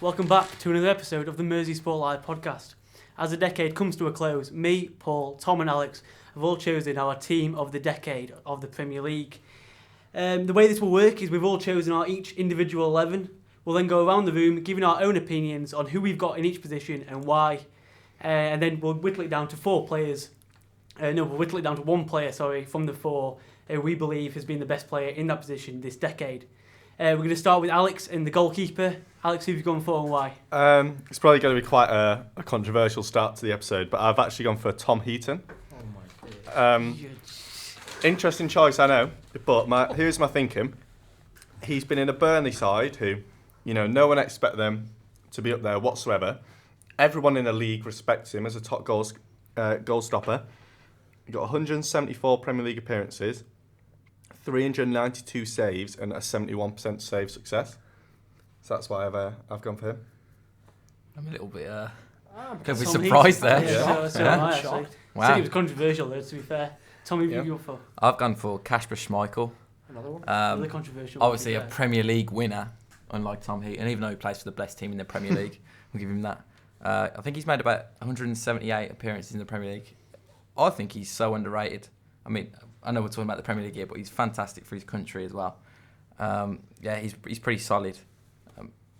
Welcome back to another episode of the MerseySportLive podcast. As the decade comes to a close, me, Paul, Tom and Alex have all chosen our team of the decade of the Premier League. The way this will work is we've all chosen our each individual 11. We'll then go around the room giving our own opinions on who we've got in each position and why. And then we'll whittle it down to we'll whittle it down to one player, from the four who we believe has been the best player in that position this decade. We're going to start with Alex and the goalkeeper. Alex, who have you gone for and why? It's probably going to be quite a controversial start to the episode, but I've actually gone for Tom Heaton. Oh my God. Interesting choice, I know, but here's my thinking. He's been in a Burnley side who, no one expects them to be up there whatsoever. Everyone in the league respects him as a top goal stopper. He got 174 Premier League appearances, 392 saves and a 71% save success. So that's why I've gone for him. I'm a little bit surprised there. Yeah. Wow. I think it was controversial though, to be fair. Tom, who have you gone for? I've gone for Kasper Schmeichel. Another one? Another controversial obviously a Premier League winner, unlike Tom Heaton, even though he plays for the best team in the Premier League. We'll give him that. I think he's made about 178 appearances in the Premier League. I think he's so underrated. I mean, I know we're talking about the Premier League here, but he's fantastic for his country as well. He's pretty solid.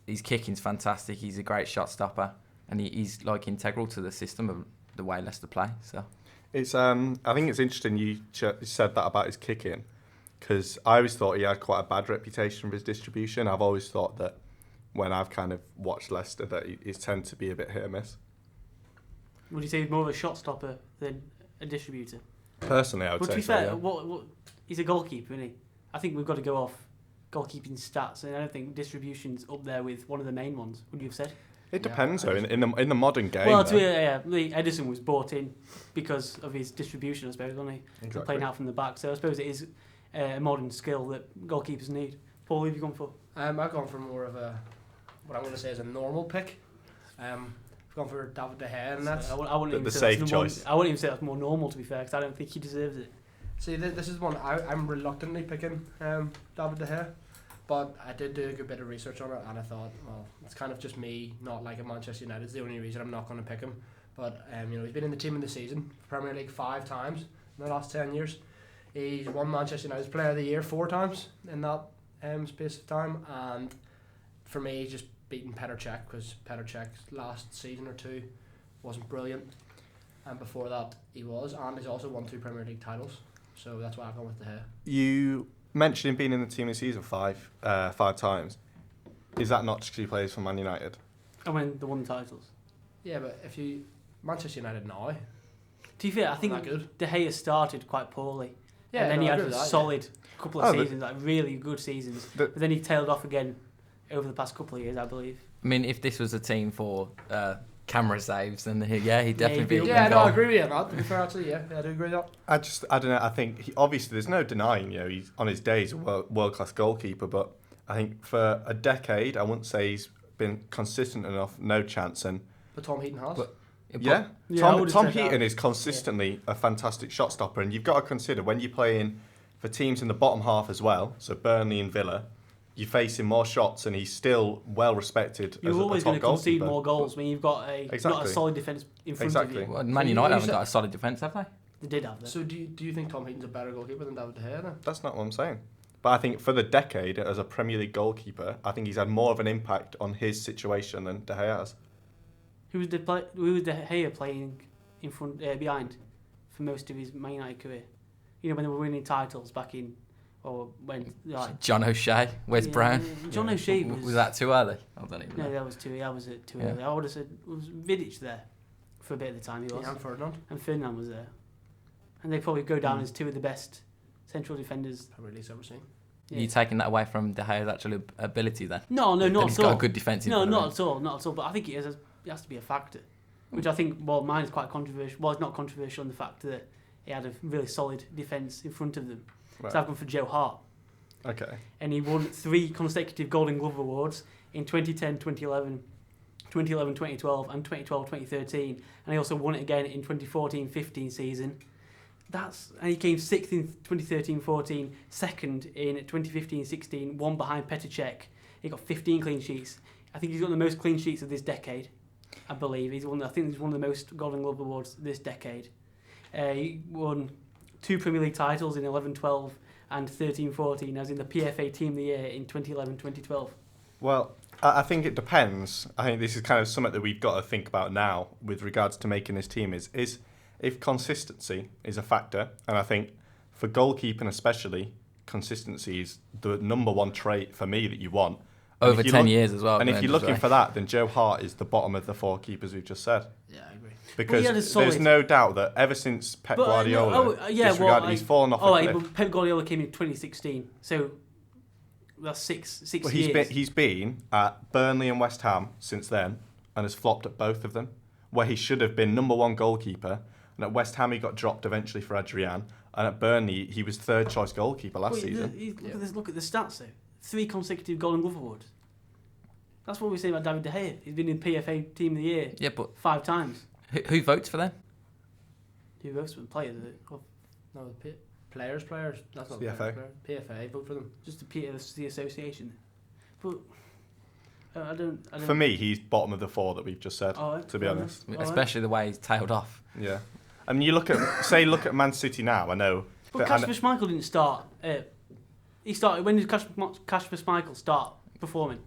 His kicking's fantastic. He's a great shot stopper, and he's like integral to the system of the way Leicester play. So it's I think it's interesting you said that about his kicking, because I always thought he had quite a bad reputation for his distribution. I've always thought that when I've kind of watched Leicester that he's tend to be a bit hit or miss. Would you say he's more of a shot stopper than a distributor? Personally, I would say. But to be so, fair, yeah. what he's a goalkeeper, isn't he? I think we've got to go off goalkeeping stats, and I don't think distribution's up there with one of the main ones. Would you have said? It depends, though. In the modern game. Well, Edison was brought in because of his distribution, I suppose, wasn't he? Exactly. Playing out from the back, so I suppose it is a modern skill that goalkeepers need. Paul, who have you gone for? I've gone for more of what I'm going to say is a normal pick. I've gone for David De Gea, and that's I wouldn't even the say safe that's choice. I wouldn't even say that's more normal, to be fair, because I don't think he deserves it. See, this is one I'm reluctantly picking David De Gea, but I did do a good bit of research on it, and I thought, well, it's kind of just me not liking Manchester United. It's the only reason I'm not going to pick him. But he's been in the team of the season, Premier League 5 times in the last 10 years. He's won Manchester United's Player of the Year 4 times in that space of time, and for me, he's just beaten Petr Cech, because Petr Cech's last season or two wasn't brilliant, and before that he was, and he's also won 2 Premier League titles, so that's why I've gone with De Gea. You mentioned him being in the team of the season 5 times. Is that not just because he plays for Man United? I mean, they won the titles. Yeah, but if you Manchester United now, To be fair, I think De Gea started quite poorly. And then he had a solid couple of seasons, like really good seasons. But then he tailed off again over the past couple of years, I believe. I mean, if this was a team for camera saves, then he'd definitely be. I agree with you on that. To be fair, actually, I do agree with that. I don't know. I think obviously there's no denying, he's on his day he's a world class goalkeeper, but I think for a decade I wouldn't say he's been consistent enough. No chance. But Tom Heaton has. Tom Heaton is consistently a fantastic shot stopper, and you've got to consider when you're playing for teams in the bottom half as well, so Burnley and Villa, you're facing more shots, and he's still well respected. You're always going to concede more goals when you've got not a solid defence in front of you. Well, Man United haven't got a solid defence, have they? They did have that. So do you think Tom Heaton's a better goalkeeper than David De Gea then? That's not what I'm saying. But I think for the decade as a Premier League goalkeeper, I think he's had more of an impact on his situation than De Gea has. Who was De Gea playing in front, behind for most of his Man United career? When they were winning titles back in, or when John O'Shea, Wes Brown. John O'Shea was that too early? I don't even know. No, that was too early. I would have said was Vidic there for a bit of the time. He was. Yeah, and Ferdinand was there, and they probably go down as 2 of the best central defenders Premier League's ever seen. Yeah. Are you taking that away from De Gea's actual ability then? No, not at all. He's got a good defensive. No, not at all. But I think it has to be a factor, which I think, mine is quite controversial. Well, it's not controversial in the fact that he had a really solid defence in front of them. Right. So I've gone for Joe Hart. Okay. And he won 3 consecutive Golden Glove awards in 2010, 2011, 2012 and 2012-2013. And he also won it again in 2014-15 season. And he came 6th in 2013-14, 2nd in 2015-16, 1 behind Petr Cech. He got 15 clean sheets. I think he's got the most clean sheets of this decade. I believe I think he's one of the most Golden Glove awards this decade. He won 2 Premier League titles in 11-12 and 13-14, as in the PFA Team of the Year in 2011-2012. Well, I think it depends. I think this is kind of something that we've got to think about now with regards to making this team is if consistency is a factor, and I think for goalkeeping especially, consistency is the number one trait for me that you want. Over 10 years as well. And if you're looking for that, then Joe Hart is the bottom of the 4 keepers we've just said. Yeah, I agree. Because there's no doubt that ever since Pep Guardiola, he's fallen off a cliff. But Pep Guardiola came in 2016, so that's six years. He's been at Burnley and West Ham since then, and has flopped at both of them, where he should have been number 1 goalkeeper. And at West Ham, he got dropped eventually for Adrian. And at Burnley, he was 3rd choice goalkeeper last season. Look at the stats, though. 3 consecutive Golden Glove awards. That's what we say about David De Gea. He's been in PFA Team of the Year 5 times. Who votes for them? Who votes for them? Players, is it? No, players. That's not the players, FA. PFA vote for them. Just the association. But I don't. For me, he's bottom of the 4 that we've just said. To be honest, especially the way he's tailed off. Yeah, I mean, you look at Man City now. I know. But Kasper Schmeichel didn't start. He started. When did Kasper Schmeichel start performing?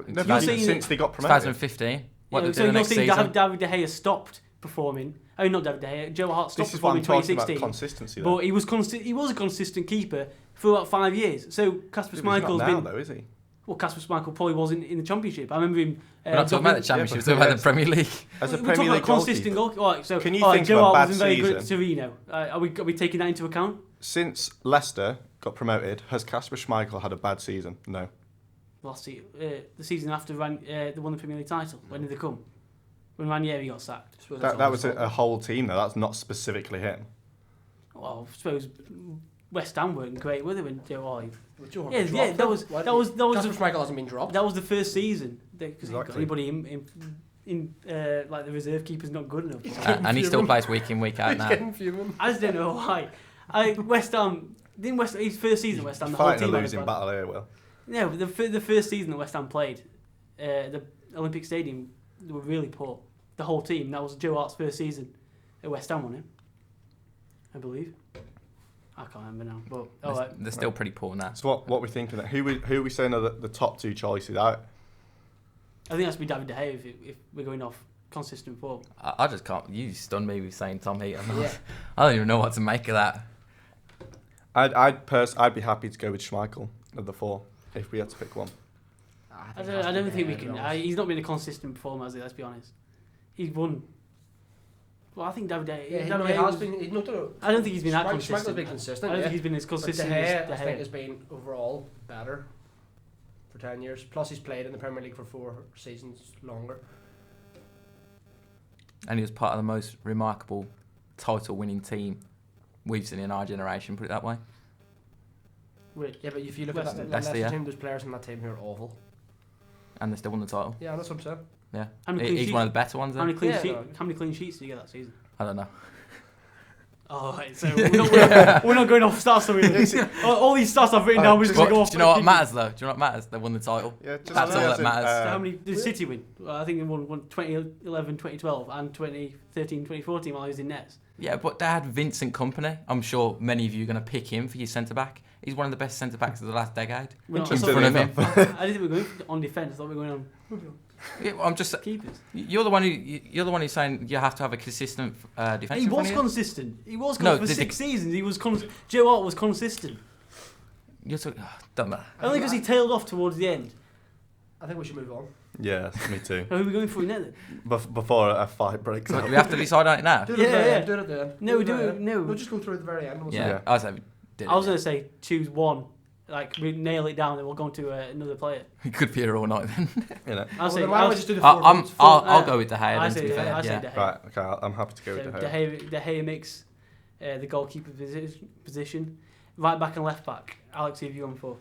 Since they got promoted. 2015. So you're saying David De Gea stopped performing? Oh, not David De Gea. Joe Hart stopped performing in 2016. About consistency, but he was a consistent keeper for about 5 years. So Kasper Schmeichel's not now, been. Though, is he? Well, Kasper Schmeichel probably wasn't in the Championship. I remember him. We're not talking about the Championship. We're talking about the Premier League. As a We're Premier League consistent goalkeeper. Right, so can you think Joe of a Hart bad wasn't very good at season? Torino. Are we taking that into account? Since Leicester got promoted, has Kasper Schmeichel had a bad season? No. The season after they won the Premier League title. When did they come? When Ranieri got sacked. That was a whole team though. That's not specifically him. Well, I suppose West Ham weren't great, were they? When Joe Hart? That was. Kasper Schmeichel hasn't been dropped. That was the first season because Exactly. anybody in like the reserve keeper's not good enough. And he still plays week in, week out now. I just don't know why. West Ham his first season at West Ham. The whole Fighting team a had losing battle here, Will. No, the first season that West Ham played, the Olympic Stadium, they were really poor. The whole team. That was Joe Hart's first season at West Ham, wasn't it? I believe. I can't remember now. But they're still pretty poor now. So what we're thinking? Who are we saying are the top 2 choices? I think that's be David De Gea if we're going off consistent form. I just can't. You stunned me with saying Tom Heaton. Yeah. I don't even know what to make of that. I'd be happy to go with Schmeichel of the 4 if we had to pick one. I don't think we can. He's not been a consistent performer, has he? Let's be honest. He's won. Well, I think David De Gea. Yeah, I don't think he's been that consistent. Schmeichel's been consistent. I don't think he's been as consistent as De Gea. I think has been overall better for 10 years. Plus, he's played in the Premier League for 4 seasons longer. And he was part of the most remarkable title-winning team we've seen in our generation, put it that way. Yeah, but if you look at that Leicester team, there's players in that team who are awful. And they still won the title. Yeah, that's what I'm saying. Yeah. He's one of the better ones. How many clean sheets did you get that season? I don't know. Oh, right, so we're not going off stats. All these stats I've written down, we're just going to go off. Do you know what matters, though? Do you know what matters? They won the title. Yeah, that's all that matters. So how many did City win? I think they won 2011, 2012 and 2013, 2014 while he was in Nets. Yeah, but they had Vincent Kompany. I'm sure many of you are going to pick him for your centre-back. He's one of the best centre-backs of the last decade. In front of him. I didn't think we were going on defence. I thought we were going on Yeah, well, I'm just keepers. You're the one who's saying you have to have a consistent defence. He was consistent. He was consistent for 6 seasons. He was Joe Hart was consistent. You're talking. Don't matter. Only because he tailed off towards the end. I think we should move on. Yeah, me too. Who are we going for now then? Before a fight breaks out. Do we have to decide on it now? Do it at the end. No, we do it. No, we'll just go through at the very end. Yeah, I was going to say choose one. Like we nail it down, then we'll go on to another player. He could be here all night then. You know. I'll just do the 4 votes. I'll go with De Gea. I Then, say to be fair. De Gea. Right, okay, I'm happy to go with De Gea. De Gea makes the goalkeeper position. Right back and left back. Alex, who have you gone for?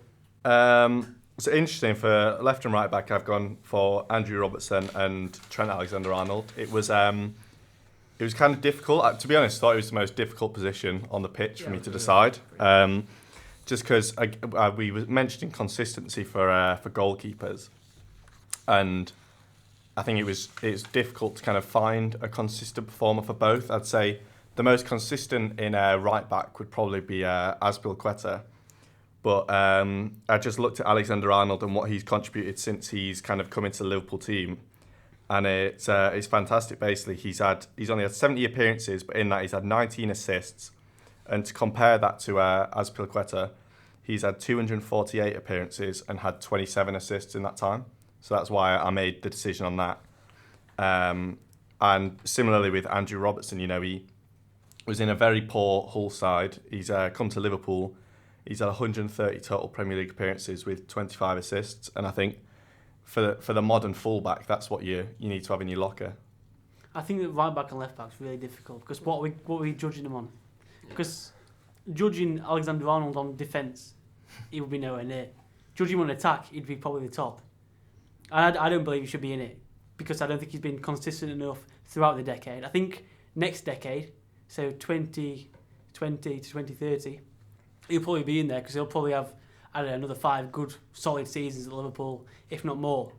So interesting, for left and right back, I've gone for Andrew Robertson and Trent Alexander-Arnold. It was kind of difficult. To be honest, I thought it was the most difficult position on the pitch for me to decide. Just because we were mentioning consistency for goalkeepers. and I think it's difficult to kind of find a consistent performer for both. I'd say the most consistent in right back would probably be Azpilicueta. But I just looked at Alexander-Arnold and what he's contributed since he's kind of come into the Liverpool team. And it's fantastic, basically. He's only had 70 appearances, but in that he's had 19 assists. And to compare that to Azpilicueta, he's had 248 appearances and had 27 assists in that time. So that's why I made the decision on that. And similarly with Andrew Robertson, he was in a very poor Hull side. He's come to Liverpool. He's had 130 total Premier League appearances with 25 assists. And I think for the modern fullback, that's what you need to have in your locker. I think that right back and left back is really difficult because what are we judging them on? Because judging Alexander-Arnold on defence, he would be nowhere near. Judging him on attack, he'd be probably the top. And I don't believe he should be in it because I don't think he's been consistent enough throughout the decade. I think next decade, so 2020 to 2030, he'll probably be in there because he'll probably have, another 5 good, solid seasons at Liverpool, if not more.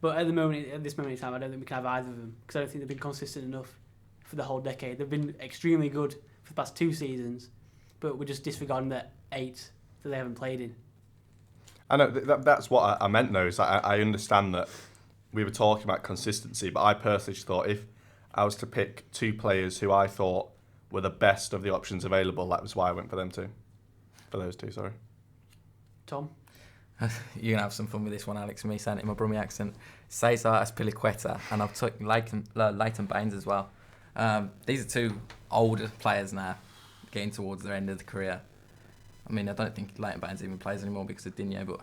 But at this moment in time, I don't think we can have either of them because I don't think they've been consistent enough for the whole decade. They've been extremely good for the past 2 seasons, but we're just disregarding the 8 that they haven't played in. I know that's what I meant though. Is I understand that we were talking about consistency, but I personally just thought if I was to pick 2 players who I thought were the best of the options available, that was why I went for them too. For those 2, sorry. Tom? You're going to have some fun with this one, Alex, and me saying it in my Brummie accent. Cesar Azpilicueta, and I've took Leighton Baines as well. These are 2 older players now, getting towards their end of the career. I mean, I don't think Leighton Baines even plays anymore because of Digne, but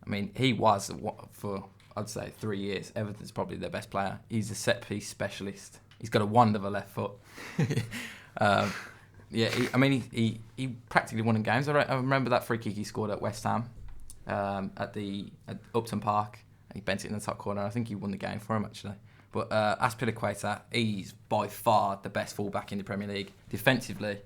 I mean, he was, for I'd say 3 years, Everton's probably their best player. He's a set-piece specialist. He's got a wand of a left foot. He practically won in games. I remember that free kick he scored at West Ham at Upton Park. He bent it in the top corner. I think he won the game for him, actually. But Azpilicueta, he's by far the best fullback in the Premier League. Defensively,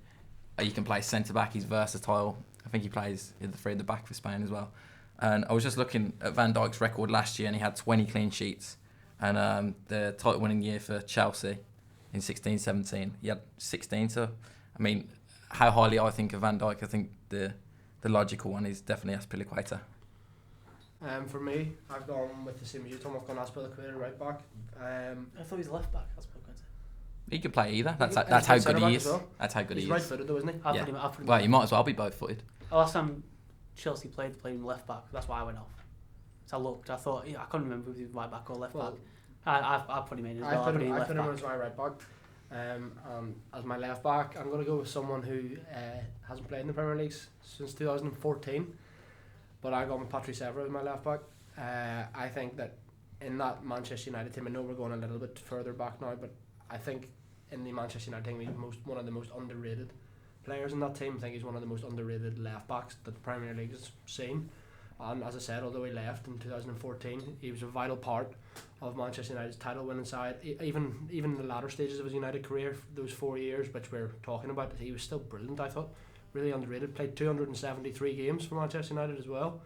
you can play centre-back. He's versatile. I think he plays in the 3 at the back for Spain as well. And I was just looking at Van Dijk's record last year, and he had 20 clean sheets. And the title-winning year for Chelsea in 16-17, he had 16. So, I mean, how highly I think of Van Dijk, I think the logical one is definitely Azpilicueta. For me, I've gone with the same as you, Tom. I've gone Azpilicueta right back. I thought he was left back. He could play either. That's how good he is. Well. That's how good he is. He's right-footed though, isn't he? Yeah. Well, you might as well be both-footed. Last time Chelsea played him left back. That's why I went off. So I looked. I thought I couldn't remember if he was right back or left back. I put him in as well. I put him as my right back. As my left back, I'm going to go with someone who hasn't played in the Premier League since 2014. But I got with Patrice Evra as my left back. I think that in that Manchester United team, I know we're going a little bit further back now, but I think in the Manchester United team, he's one of the most underrated players in that team. I think he's one of the most underrated left backs that the Premier League has seen. And as I said, although he left in 2014, he was a vital part of Manchester United's title-winning side. Even in the latter stages of his United career, those 4 years which we're talking about, he was still brilliant. I thought really underrated. Played 273 games for Manchester United as well.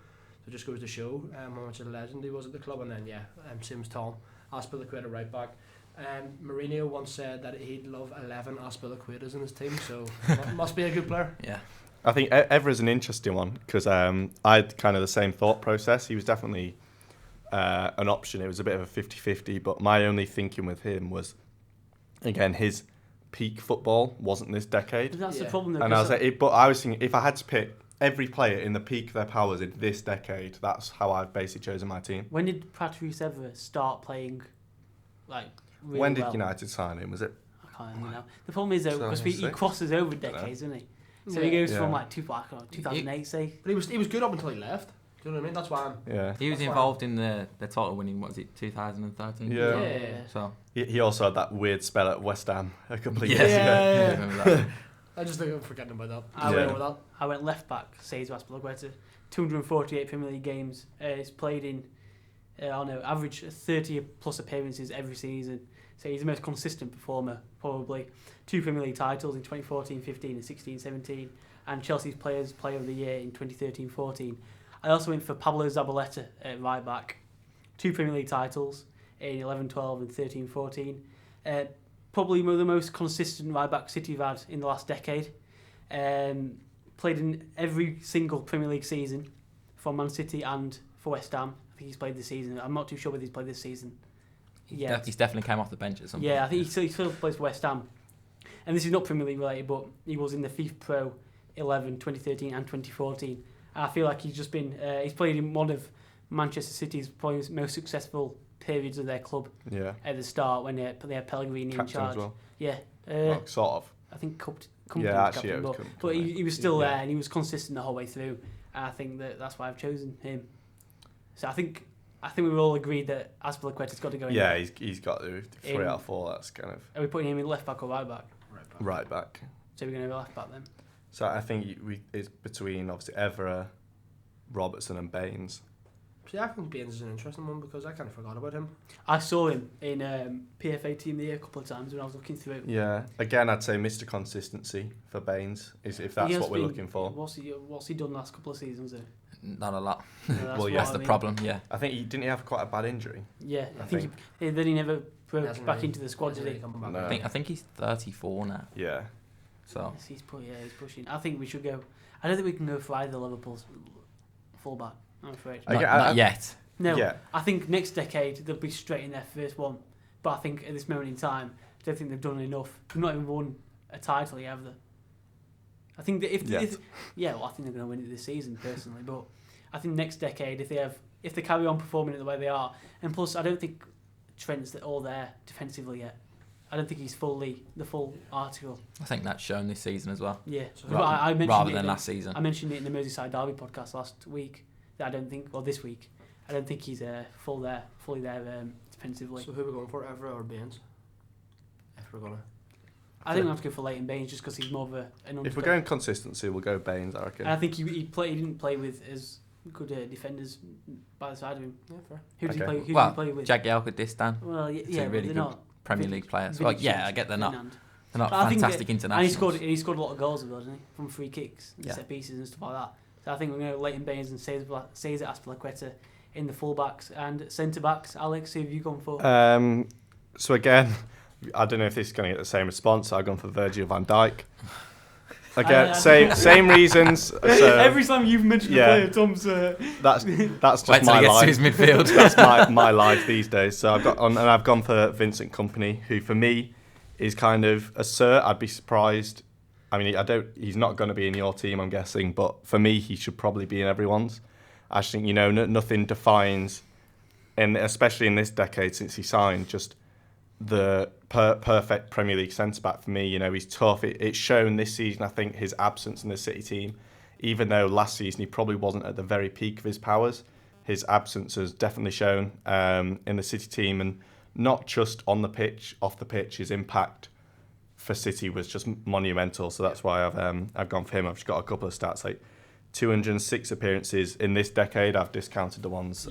So it just goes to show how much of a legend he was at the club. And then same as Tom, Azpilicueta right back. Mourinho once said that he'd love 11 Azpilicuetas in his team, so must be a good player. Yeah. I think Evra's an interesting one because I had kind of the same thought process. He was definitely an option. It was a bit of a 50-50, but my only thinking with him was, again, his peak football wasn't this decade. That's the problem, though. And I was thinking, if I had to pick every player in the peak of their powers in this decade, that's how I've basically chosen my team. When did Patrice Evra start playing, really when did well? United sign him? Was it? I can't remember now. The problem is, though, because he crosses over decades, doesn't he? So he goes from 2008, say. But he was good up until he left. Do you know what I mean? That's why He was involved in the title winning, 2013? Yeah. So He also had that weird spell at West Ham a couple of years ago. Yeah. remember that. I just think I'm forgetting about that. I went left back, Cesar Azpilicueta. 248 Premier League games. He's played in, average 30 plus appearances every season. So he's the most consistent performer, probably. 2 Premier League titles in 2014-15 and 16-17, and Chelsea's Player of the Year in 2013-14. I also went for Pablo Zabaleta at right back. 2 Premier League titles in 11-12 and 13-14. Probably one of the most consistent right-back City have had in the last decade. Played in every single Premier League season for Man City and for West Ham. I think he's played this season. I'm not too sure whether he's played this season. Yeah, He's definitely came off the bench at some point. I think he still plays for West Ham. And this is not Premier League related, but he was in the FIFA Pro 11, 2013 and 2014. And I feel like he's just been... he's played in one of Manchester City's probably most successful periods of their club at the start when they had Pellegrini in charge. As well. Yeah. Well, sort of. I think Company Yeah, was actually, captain, it was but he was still there and he was consistent the whole way through. And I think that's why I've chosen him. So I think we've all agreed that Azpilicueta's got to go in. Yeah, he's got to 3 out of 4. That's kind of... Are we putting him in left back or right back? Right back. So we're going to go left back then. So I think it's between obviously Evra, Robertson and Baines. See, I think Baines is an interesting one because I kind of forgot about him. I saw him in PFA Team of the Year a couple of times when I was looking through. Yeah, again, I'd say Mr. Consistency for Baines, if that's what we're looking for. What's he done last couple of seasons, though? Not a lot. Well, that's the problem, yeah. I think didn't he have quite a bad injury? Yeah, I think then he never broke back into the squad, did he? No. I think he's 34 now. Yeah. So yes, he's pushing. I think we should go... I don't think we can go for either Liverpool's full-back, I'm afraid. Not yet. No, yeah. I think next decade they'll be straight in their first one. But I think at this moment in time, I don't think they've done enough. They've not even won a title yet, have they? I think that I think they're going to win it this season personally. But I think next decade, if they carry on performing it the way they are, and plus I don't think Trent's all there defensively yet. I don't think he's the full article. I think that's shown this season as well. Yeah, I mentioned rather than last season. I mentioned it in the Merseyside Derby podcast last week that I don't think, or this week, I don't think he's fully there defensively. So who are we going for, Evra or Baines? If we're gonna, I think we have to go for Leighton Baines just because he's more of an. If we're going consistency, we'll go Baines, I reckon. And I think he didn't play with as good defenders by the side of him. Yeah, fair. Who did well, he play with? Jagielka, Distan. Well, yeah, Two really they're good not Premier League players. Well, yeah, I get they're not But fantastic internationals. And he scored a lot of goals as well, didn't he? From free kicks, and Yeah. set pieces and stuff like that. So I think we're going to Leighton Baines and Cesar Azpilicueta in the full-backs. And centre-backs, Alex, who have you gone for? So again, I don't know if this is going to get the same response. I've gone for Virgil van Dijk. Again, same reasons. So, every time you've mentioned a player, Tom's... That's just Wait till my he gets life. to his midfield. That's my life these days. So I've gone for Vincent Kompany, who for me is kind of a cert. I'd be surprised. I mean, he's not going to be in your team, I'm guessing, but for me, he should probably be in everyone's. I think nothing defines, and especially in this decade since he signed, just the perfect Premier League centre-back for me. He's tough. It's shown this season, I think, his absence in the City team. Even though last season he probably wasn't at the very peak of his powers, his absence has definitely shown in the City team. And not just on the pitch, off the pitch, his impact for City was just monumental. So that's why I've gone for him. I've just got a couple of stats, like 206 appearances in this decade. I've discounted the ones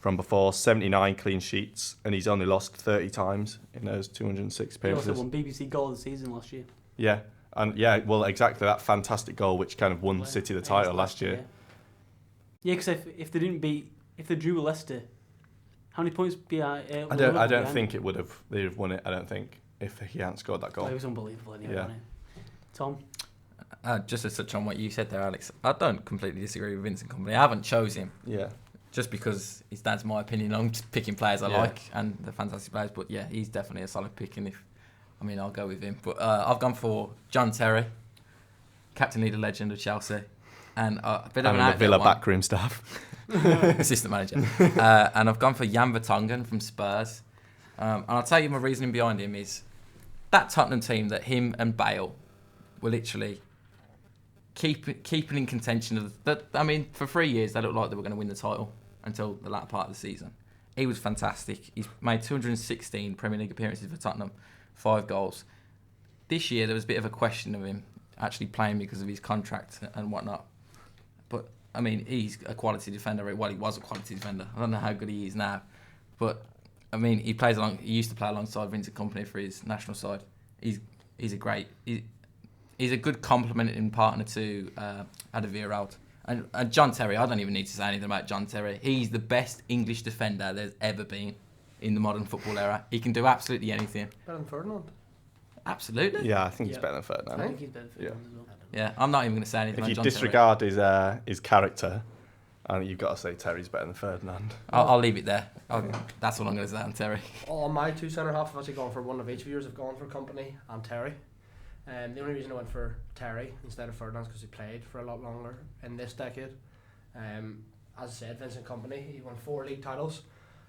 from before, 79 clean sheets, and he's only lost 30 times in those 206 appearances. He also won BBC Goal of the Season last year. Yeah, and well, exactly that fantastic goal which kind of won City the title last year. Yeah, because if they drew with Leicester, how many points behind? I don't think they'd have won it. I don't think if he hadn't scored that goal. It was unbelievable anyway. Yeah. Wasn't it? Tom. Just to touch on what you said there, Alex, I don't completely disagree with Vincent Kompany. I haven't chose him. Yeah. Just because that's my opinion on just picking players I like and the fantastic players. But yeah, he's definitely a solid pick, and I'll go with him. But I've gone for John Terry, captain leader legend of Chelsea, and a bit of an the Villa one. backroom staff. Assistant manager. And I've gone for Jan Vertonghen from Spurs. And I'll tell you my reasoning behind him is that Tottenham team that him and Bale were literally keeping in contention. For 3 years they looked like they were going to win the title until the latter part of the season. He was fantastic. He's made 216 Premier League appearances for Tottenham, 5 goals. This year there was a bit of a question of him actually playing because of his contract and whatnot. But he's a quality defender. Well, he was a quality defender. I don't know how good he is now, but he used to play alongside Vincent Kompany for his national side. He's a good complementing partner to Alderweireld. And John Terry, I don't even need to say anything about John Terry. He's the best English defender there's ever been in the modern football era. He can do absolutely anything. Better than Ferdinand. Absolutely. Yeah, I think he's better than Ferdinand. I think he's better for as well. Yeah, I'm not even going to say anything If about you John disregard his character, I think you've got to say Terry's better than Ferdinand. Terry. I'll leave it there. That's all I'm going to say on Terry. All my two centre halves have actually gone for one of each of yours. I've gone for Company and Terry. The only reason I went for Terry instead of Ferdinand is because he played for a lot longer in this decade. As I said, Vincent Kompany, he won 4 league titles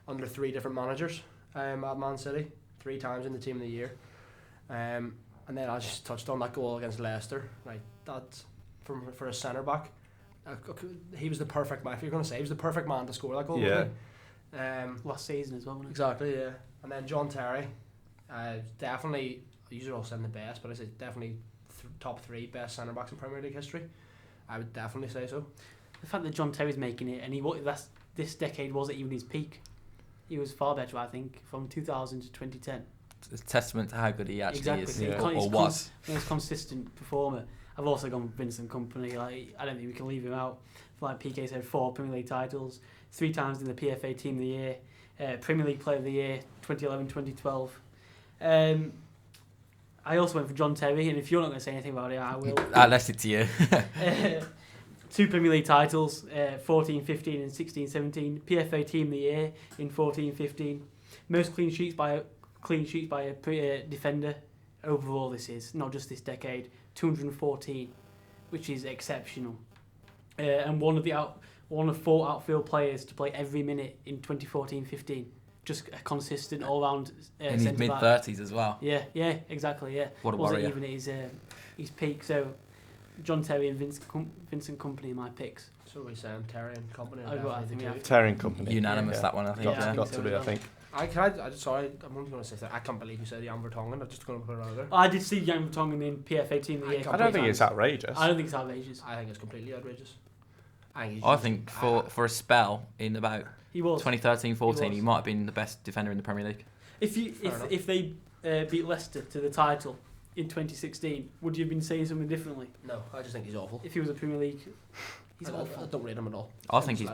under 3 different managers at Man City, 3 times in the team of the year. And then I just touched on that goal against Leicester. Like, that's for a centre back. He was the perfect man. If you're going to say he was the perfect man to score that goal, Yeah. wasn't he? Last season as well, wasn't it? Exactly, yeah. And then John Terry, definitely, these are all saying the best, but I say definitely top 3 best centre backs in Premier League history. I would definitely say so. The fact that John Terry's making it, and this decade wasn't even his peak. He was far better, I think, from 2000 to 2010. It's a testament to how good he actually is, Exactly. or was. He's a consistent performer. I've also gone with Vincent Kompany. Like, I don't think we can leave him out. Like PK said, 4 Premier League titles, 3 times in the PFA Team of the Year, Premier League Player of the Year, 2011, 2012. I also went for John Terry, and if you're not going to say anything about it, I will. I left it to you. 2 Premier League titles, 14-15 and 16-17. PFA Team of the Year in 14-15. Most clean sheets by a defender overall. This is not just this decade. 214, which is exceptional. And one of 4 outfield players to play every minute in 2014-15. Just a consistent all-round in his mid-30s as well. Yeah, exactly. Yeah, what a wasn't warrior. even at his peak. So John Terry and Vincent Kompany are my picks. So we saying Terry and Company. I think we have Terry and Company. Unanimous, Yeah. that one, I think. Yeah, Got to be, I think. Sorry, I'm only going to say that. I can't believe you said Jan Vertonghen. I'm just going to put it out there. I did see Jan Vertonghen in PFA Team of the Year. I don't think it's outrageous. I don't think it's outrageous. I think it's completely outrageous. I think for a spell in about He was 2013-14, He he might have been the best defender in the Premier League. If they beat Leicester to the title in 2016, would you have been saying something differently? No, I just think he's awful. If he was a Premier League, he's I awful. don't rate him at all. I think he's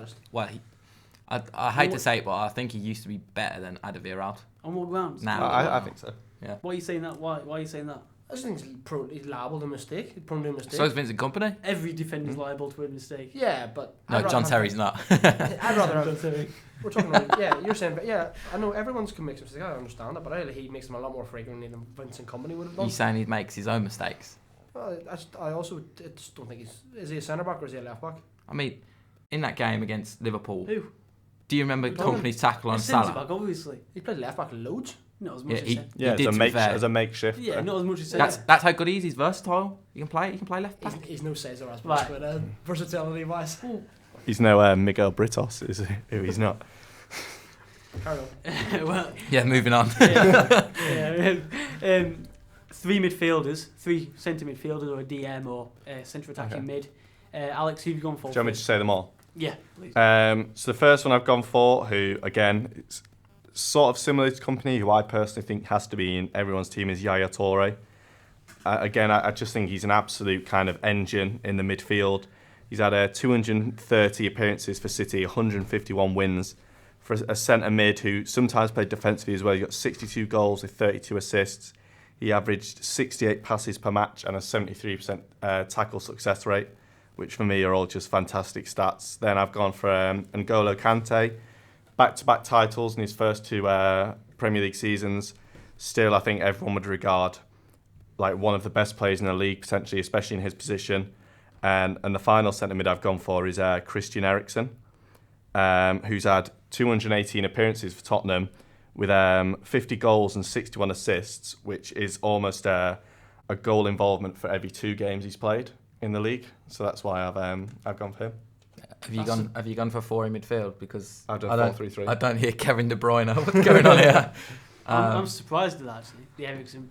I hate to say it, but I think he used to be better than Adevir. On what grounds? Now. I think so. Yeah. Why are you saying that? Why are you saying that? I just think he's liable to mistake. He's prone to a mistake. So is Vincent Kompany. Every defender's liable to a mistake. Yeah, but No, John Terry's not. I'd rather have. We're talking about, yeah, you're saying, yeah, I know everyone's can make mistakes, I understand that, but he makes them a lot more frequently than Vincent Kompany would have done. He's saying he makes his own mistakes. Well, I also just don't think is he a centre back or is he a left back? I mean, in that game against Liverpool, Who? do you remember Kompany's tackle on Centre Salah? back, obviously. He played left back loads. Not as much as centre. Yeah, did, as a makeshift. Yeah, though. not as much as centre. That's how good he is. He's versatile. He can play left back. He's no Cesar Azpilicueta, Right. but versatility wise. He's no Miguel Britos, is he? Who he's not. Carry on. Well, Yeah, moving on. 3 midfielders, 3 centre midfielders, or a DM, or centre attacking mid. Alex, who have you gone for? Do you want me to say them all? Yeah, please. So the first one I've gone for, who again, it's sort of similar to Company, who I personally think has to be in everyone's team, is Yaya Toure. Again, I just think he's an absolute kind of engine in the midfield. He's had 230 appearances for City, 151 wins. For a centre mid who sometimes played defensively as well, he got 62 goals with 32 assists. He averaged 68 passes per match and a 73% tackle success rate, which for me are all just fantastic stats. Then I've gone for N'Golo Kante, back-to-back titles in his first 2 Premier League seasons. Still, I think everyone would regard like one of the best players in the league, potentially, especially in his position. And the final centre mid I've gone for is Christian Eriksen, who's had 218 appearances for Tottenham with 50 goals and 61 assists, which is almost a goal involvement for every 2 games he's played in the league. So that's why I've gone for him. Have you gone for 4 in midfield? Because I've done 4-3-3. I don't hear Kevin De Bruyne. What's going on here? I'm surprised at that, actually. The Eriksen.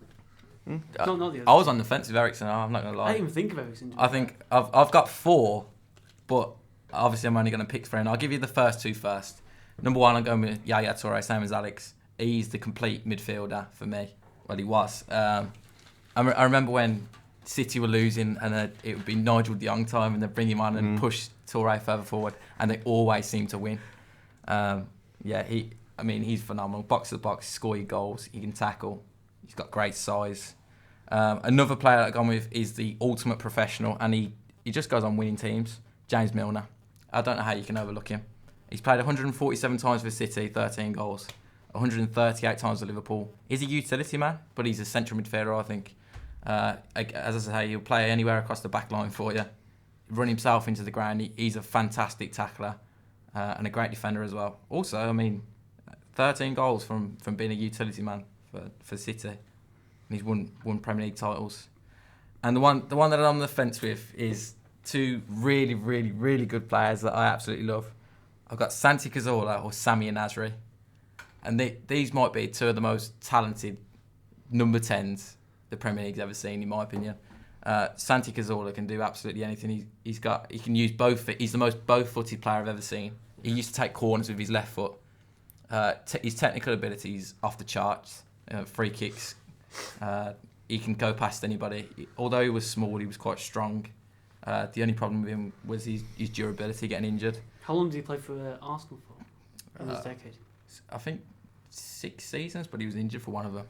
Not the other. I was on the fence with Eriksen. I'm not gonna I lie. didn't even think of Eriksen. I think I've got 4, but obviously I'm only going to pick 3, and I'll give you the first 2 first. Number 1, I'm going with Yaya Toure, same as Alex. He's the complete midfielder for me. Well, he was. I remember when City were losing, and it would be Nigel de Jong time, and they'd bring him on and push Toure further forward, and they always seem to win. He's phenomenal. Box to box, score your goals. He can tackle. He's got great size. Another player that I've gone with is the ultimate professional, and he just goes on winning teams. James Milner. I don't know how you can overlook him. He's played 147 times for City, 13 goals. 138 times for Liverpool. He's a utility man, but he's a central midfielder, I think. As I say, he'll play anywhere across the back line for you. Run himself into the ground. He's a fantastic tackler and a great defender as well. Also, 13 goals from being a utility man for City. And he's won Premier League titles. And the one that I'm on the fence with is two really, really, really good players that I absolutely love. I've got Santi Cazorla or Sami Nasri. And these might be two of the most talented number 10s the Premier League's ever seen, in my opinion. Santi Cazorla can do absolutely anything. He can use both feet. He's the most both-footed player I've ever seen. He used to take corners with his left foot. His technical abilities off the charts. Free kicks. He can go past anybody. Although he was small, he was quite strong. The only problem with him was his durability, getting injured. How long did he play for Arsenal for in this decade? I think 6 seasons, but he was injured for one of them.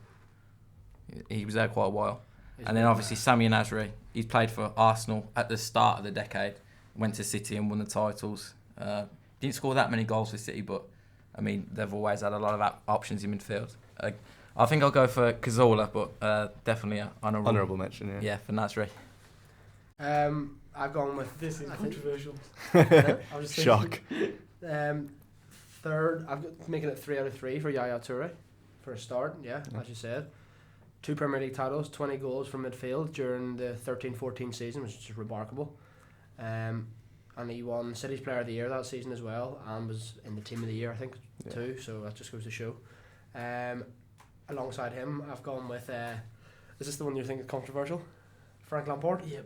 He was there quite a while. And then obviously Sami Nasri, he's played for Arsenal at the start of the decade, went to City and won the titles. Didn't score that many goals for City, but they've always had a lot of options in midfield. I think I'll go for Cazorla, but definitely an honourable mention. Yeah, for Nasri. I've gone with this is controversial. I was Shock. Third, I'm making it 3 out of 3 for Yaya Toure for a start. Yeah, as you said. 2 Premier League titles, 20 goals from midfield during the 13-14 season, which is just remarkable. And he won City's Player of the Year that season as well, and was in the Team of the Year, I think, too. So that just goes to show. Alongside him, I've gone with. Is this the one you think is controversial? Frank Lampard. Yep.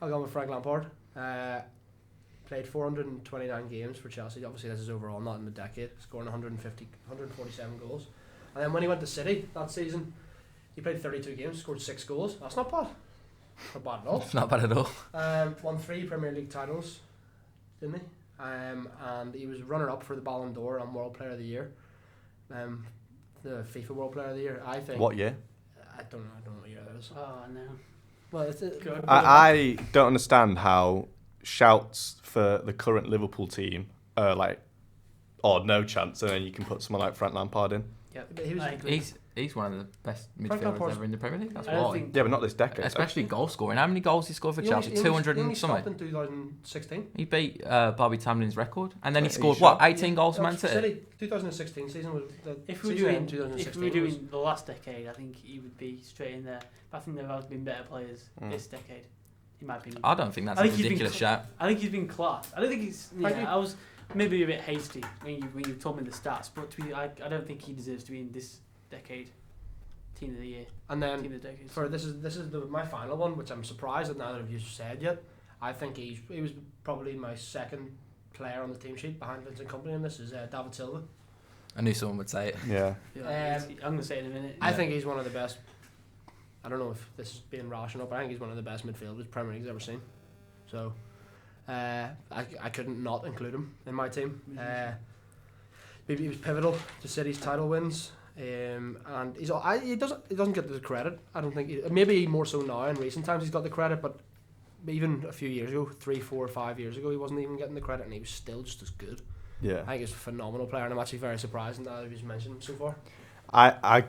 I'll go with Frank Lampard. Played 429 games for Chelsea. Obviously, this is overall, not in the decade. Scoring 147 goals. And then when he went to City that season, he played 32 games, scored 6 goals. That's not bad. Not bad at all. Not bad at all. Won 3 Premier League titles, didn't he? And he was runner-up for the Ballon d'Or and World Player of the Year. The FIFA World Player of the Year, I think. What year? I don't know what year that is. Oh no. Well, it's I don't understand how shouts for the current Liverpool team are like, no chance, and then you can put someone like Frank Lampard in. Yeah, He's one of the best midfielders ever in the Premier League. That's why. Yeah, but not this decade. Especially goal scoring. How many goals he scored for Chelsea? 200 and something. in 2016. He beat Bobby Tamlin's record, and then he Are you scored sure? 18 goals for Man City. City 2016 season was the If we were season doing in 2016 if we were doing the last decade, I think he would be straight in there. But I think there have been better players this decade, in my opinion. I don't think that's I a think ridiculous shout. I think he's been class. I don't think he's. Yeah, I was maybe a bit hasty when you told me the stats, but I don't think he deserves to be in this decade. Team of the Year. And then Team of the decade. for this is my final one, which I'm surprised that neither of you said yet. I think he was probably my second player on the team sheet behind Vincent Kompany, and this is David Silva. I knew someone would say it. Yeah. I'm going to say it in a minute. I think he's one of the best. I don't know if this is being rational, but I think he's one of the best midfielders Premier League's ever seen. So I couldn't not include him in my team. He was pivotal to City's title wins. And he doesn't get the credit. I don't think maybe more so now in recent times he's got the credit, but even a few years ago, 3, 4, 5 years ago, he wasn't even getting the credit, and he was still just as good. Yeah. I think he's a phenomenal player, and I'm actually very surprised that he's mentioned him so far. I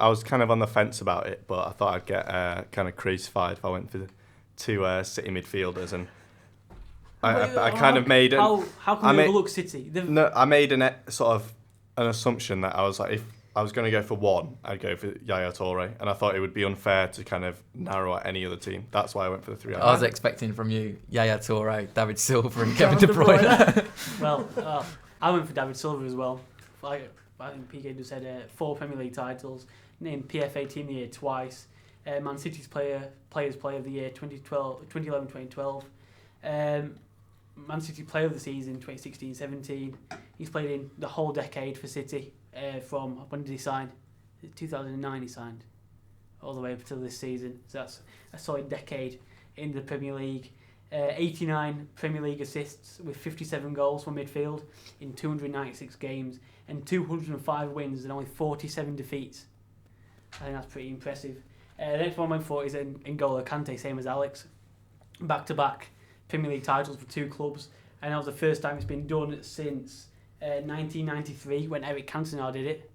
was kind of on the fence about it, but I thought I'd get kind of crucified if I went for the 2 City midfielders, and I kind of made how can we overlook City? I made an assumption that I was like, if I was going to go for one, I'd go for Yaya Toure, and I thought it would be unfair to kind of narrow out any other team. That's why I went for the 3. I was expecting from you Yaya Toure, David Silva, and Kevin De Bruyne. Well, I went for David Silva as well. I think PK just said 4 Premier League titles, named PFA Team of the Year twice, Man City's Players Player of the Year 2011-2012, Man City Player of the Season 2016-17. He's played in the whole decade for City. From when did he sign? 2009 he signed, all the way up until this season. So that's a solid decade in the Premier League. 89 Premier League assists with 57 goals from midfield in 296 games and 205 wins and only 47 defeats. I think that's pretty impressive. The next one I went for is N'Golo Kante, same as Alex. Back-to-back Premier League titles for 2 clubs, and that was the first time it's been done since 1993 when Eric Cantona did it.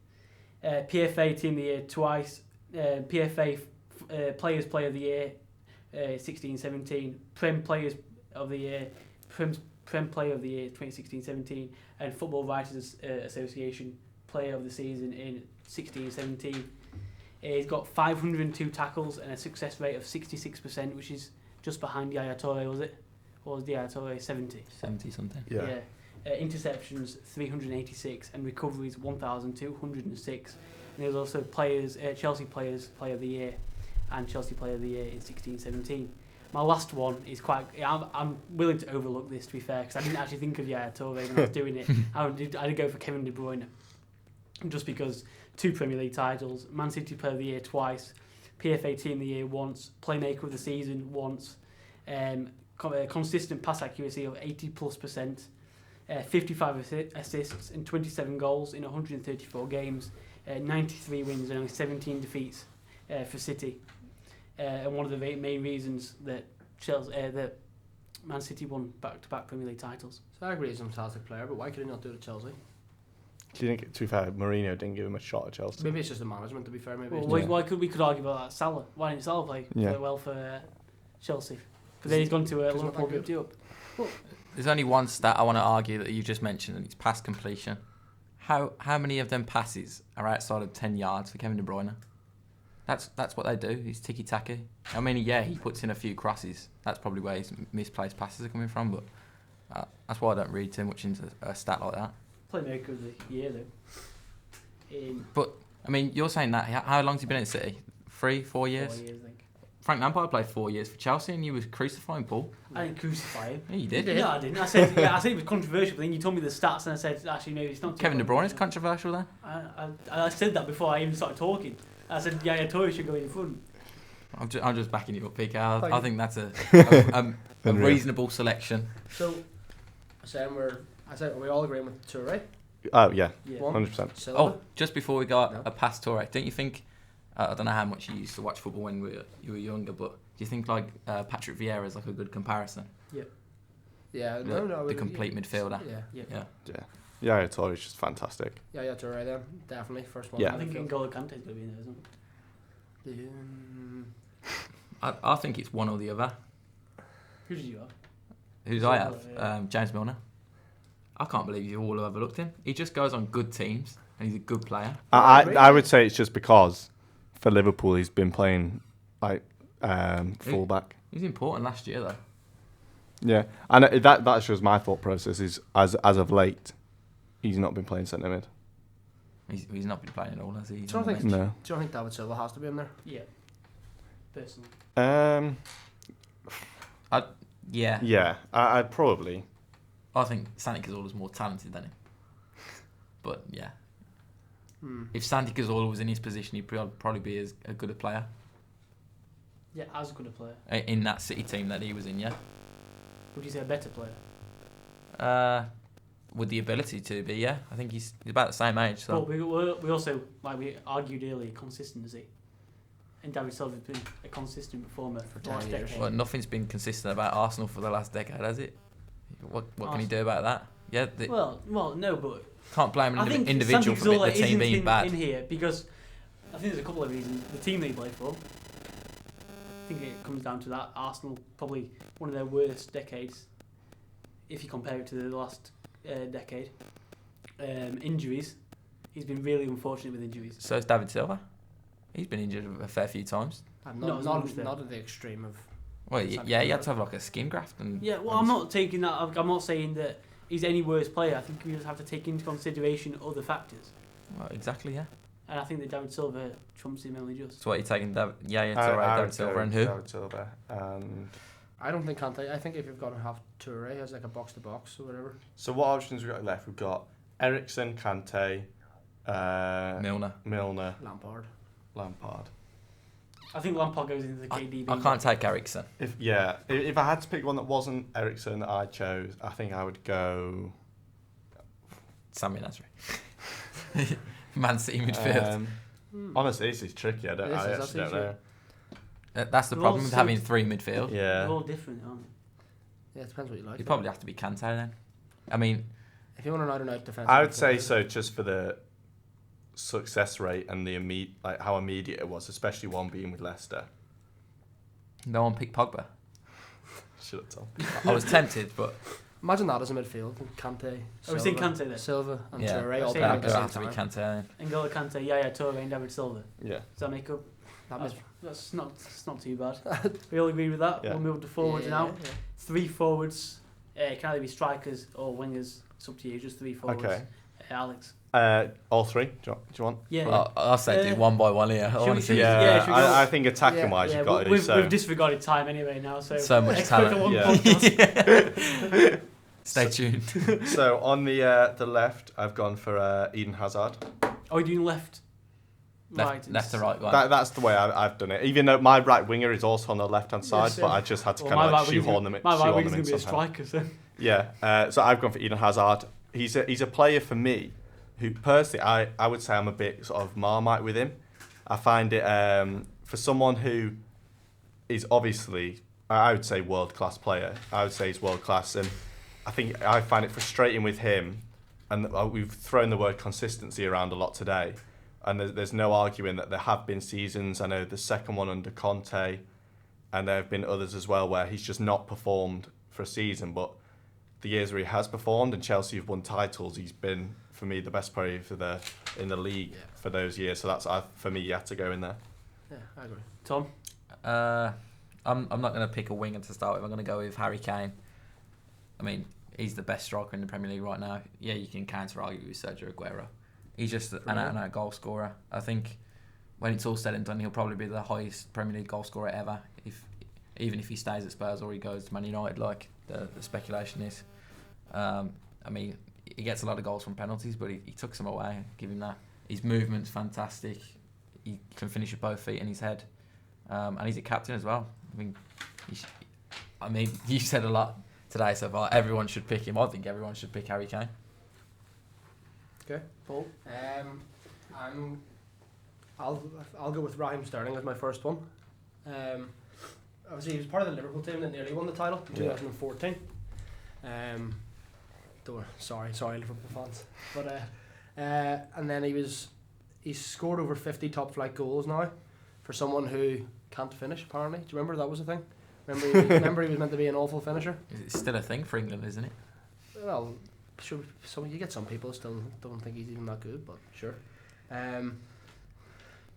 PFA Team of the Year twice, PFA Players Player of the Year 16-17, Prem Players of the Year, Prem Player of the Year 2016-17, and Football Writers Association Player of the Season in 16-17. He's got 502 tackles and a success rate of 66%, which is just behind Yaya Toure, was it? Or was Yaya Toure 70? 70 something. Yeah. Interceptions 386 and recoveries 1,206. And there's also Chelsea Players Player of the Year and Chelsea Player of the Year in 16-17. My last one is I'm willing to overlook this, to be fair, because I didn't actually think of Yaya Toure when I was doing it. I did go for Kevin De Bruyne, just because 2 Premier League titles, Man City Player of the Year twice, PFA Team of the Year once, Playmaker of the Season once, consistent pass accuracy of 80+%, 55 assists and 27 goals in 134 games, 93 wins and only 17 defeats for City. And one of the main reasons that that Man City won back-to-back Premier League titles. So I agree he's a fantastic player, but why could he not do it at Chelsea? Do you think, to be fair, Mourinho didn't give him a shot at Chelsea? Maybe it's just the management, to be fair. Maybe. Well, why could we argue about that? Salah. Why didn't Salah play well for Chelsea? Because then he's gone to Liverpool, moved you up. Well, there's only one stat I want to argue that you just mentioned, and it's pass completion. How many of them passes are outside of 10 yards for Kevin De Bruyne? That's what they do. He's tiki-taka. I mean, yeah, he puts in a few crosses. That's probably where his misplaced passes are coming from, but that's why I don't read too much into a stat like that. Playmaker of the Year, though. But, I mean, you're saying that. How long has he been at City? 3-4 years? 4 years, I think. Frank Lampard played 4 years for Chelsea and you was crucifying Paul. I didn't crucify him. Yeah, you did. No, I didn't. I said it was controversial, but then you told me the stats and I said, actually, no, it's not. Kevin De Bruyne is controversial then? I said that before I even started talking. I said, Yaya Toure should go in front. I'm just backing you up, PK. I think that's a reasonable selection. So, I said, are we all agreeing with Toure? Oh, yeah. 100%. Oh, just before we go a past Toure, don't you think, I don't know how much you used to watch football when you were younger, but do you think like Patrick Vieira is like a good comparison? Yeah. Yeah, the complete midfielder. Yeah. Yeah, Toure is just fantastic. Yeah, Toure then, definitely first one. Yeah. I think N'Golo Kante is going to be in there, isn't it? I think it's one or the other. Who did you have? Who's I have? James Milner. I can't believe you all have overlooked him. He just goes on good teams and he's a good player. I would say it's just because for Liverpool he's been playing like fullback. He was important last year though. Yeah, and that shows my thought process is as of late, he's not been playing centre mid. He's not been playing at all, has he? Do you think? No. Do you think David Silva has to be in there? Yeah. Personally. Yeah. I'd probably. I think Santi Cazorla's more talented than him. But yeah. If Santi Cazorla was in his position, he'd probably be as good a player. Yeah, as good a player. In that City team that he was in, yeah. Would you say a better player? With the ability to be, yeah. I think he's about the same age. So. Well, we also, like we argued earlier, consistency. And David Silva's been a consistent performer for the last decade. Well, nothing's been consistent about Arsenal for the last decade, has it? What can he do about that? Yeah. Well, no, but can't blame an individual for the team being bad. In here because I think there's a couple of reasons. The team they play for. I think it comes down to that. Arsenal probably one of their worst decades, if you compare it to the last decade. Injuries. He's been really unfortunate with injuries. So is David Silva. He's been injured a fair few times. Not at the extreme of. Well, yeah, he had to have like a skin graft and. Yeah, well, I'm not taking that. I'm not saying that he's any worse player. I think we just have to take into consideration other factors. Well, exactly, yeah. And I think that David Silva trumps him only just. So what are you taking, David? Yeah, it's alright. David Silva and who? David Silva and. I don't think Kante. I think if you've got to have Toure as like a box to box or whatever. So what options we got left? We've got Eriksen, Kante, Milner, Lampard. I think Lampard goes into the KDB. I can't take Eriksen. If I had to pick one that wasn't Eriksen that I chose, I think I would go Sammy Nasri. Man City midfield. Honestly, this is tricky. I actually don't know. That's the They're problem all with so- having three midfield. They're Yeah. all different, aren't Yeah, it depends what you like. You probably have to be Kante then. I mean, If you want an out-and-out defensive I would say midfielder, so, just for the success rate and the how immediate it was, especially one being with Leicester. no one picked Pogba. Should have told. I was tempted, but Imagine that as a midfield. Kante. I was thinking Kante there. Silva and Yeah. Toure I all was playing saying at it the would same have to be time. Kante then. N'Golo Kante, Yaya Toure, and David Silva. Yeah. Does that make up? That was That's not too bad. We all agree with that. Yeah. We'll move to forwards now. Yeah. 3 forwards. It can either be strikers or wingers. It's up to you. Just 3 forwards. Okay. Alex. All three. Do you want? Yeah. I'll say do one by one here. I should want we- to see Yeah, Yeah, should we go- I think attacking wise, Yeah, you've got to do we've so. disregarded time anyway now, so So much expect talent. a one Yeah. podcast. Stay tuned. So on the left, I've gone for Eden Hazard. Are we doing left? Right. Left to right one. That's the way I've done it. Even though my right winger is also on the left hand side, Yes, but yeah. I just had to Well, kind of my like right winger's shoehorn them in. My right shoehorn winger's them in going to be a somehow. striker, so. Yeah. So I've gone for Eden Hazard. He's a player for me who personally I would say I'm a bit sort of Marmite with him. I find it for someone who is obviously I would say world class player. I would say he's world class, and I think I find it frustrating with him. And we've thrown the word consistency around a lot today, and there's no arguing that there have been seasons. I know the second one under Conte, and there have been others as well where he's just not performed for a season, but the years where he has performed and Chelsea have won titles, he's been for me the best player in the league for those years. So that's for me, you have to go in there. Yeah, I agree. Tom? I'm not going to pick a winger to start with. I'm going to go with Harry Kane. I mean, he's the best striker in the Premier League right now. Yeah, you can counter argue with Sergio Aguero. He's just an out-and-out goal scorer. I think when it's all said and done, he'll probably be the highest Premier League goal scorer ever, even if he stays at Spurs or he goes to Man United, like the speculation is. I mean, he gets a lot of goals from penalties, but he took some away. Give him that. His movement's fantastic. He can finish with both feet and his head. And he's a captain as well. I mean, you said a lot today so far. Everyone should pick him. I think everyone should pick Harry Kane. Okay, Paul. I'll go with Raheem Sterling as my first one. Obviously, he was part of the Liverpool team that nearly won the title in 2014. Sorry, Liverpool fans. But and then he's scored over 50 top flight goals now for someone who can't finish. Apparently, do you remember that was a thing? Remember he was meant to be an awful finisher. It's still a thing for England, isn't it? Well, sure. You get some people still don't think he's even that good, but sure.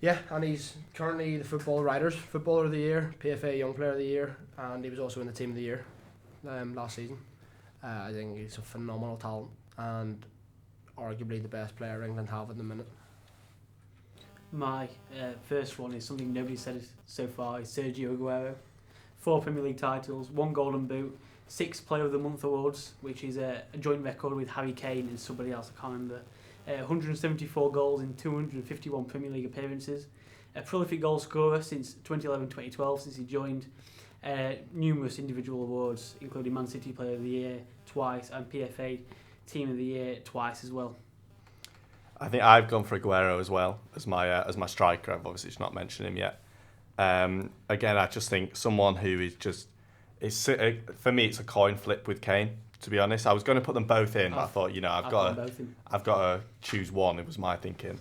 Yeah, and he's currently the Footballer of the Year, PFA Young Player of the Year, and he was also in the Team of the Year last season. I think he's a phenomenal talent and arguably the best player England have at the minute. My first one is something nobody said so far. Is Sergio Aguero. 4 Premier League titles, 1 Golden Boot, 6 Player of the Month awards, which is a joint record with Harry Kane and somebody else, I can't remember. 174 goals in 251 Premier League appearances. A prolific goal scorer since 2011-2012, since he joined. Numerous individual awards, including Man City Player of the Year twice and PFA Team of the Year twice as well. I think I've gone for Aguero as well as my striker. I've obviously just not mentioned him yet. Again, I just think someone who is just for me, it's a coin flip with Kane. To be honest, I was going to put them both in, but I thought I've got to choose one. It was my thinking,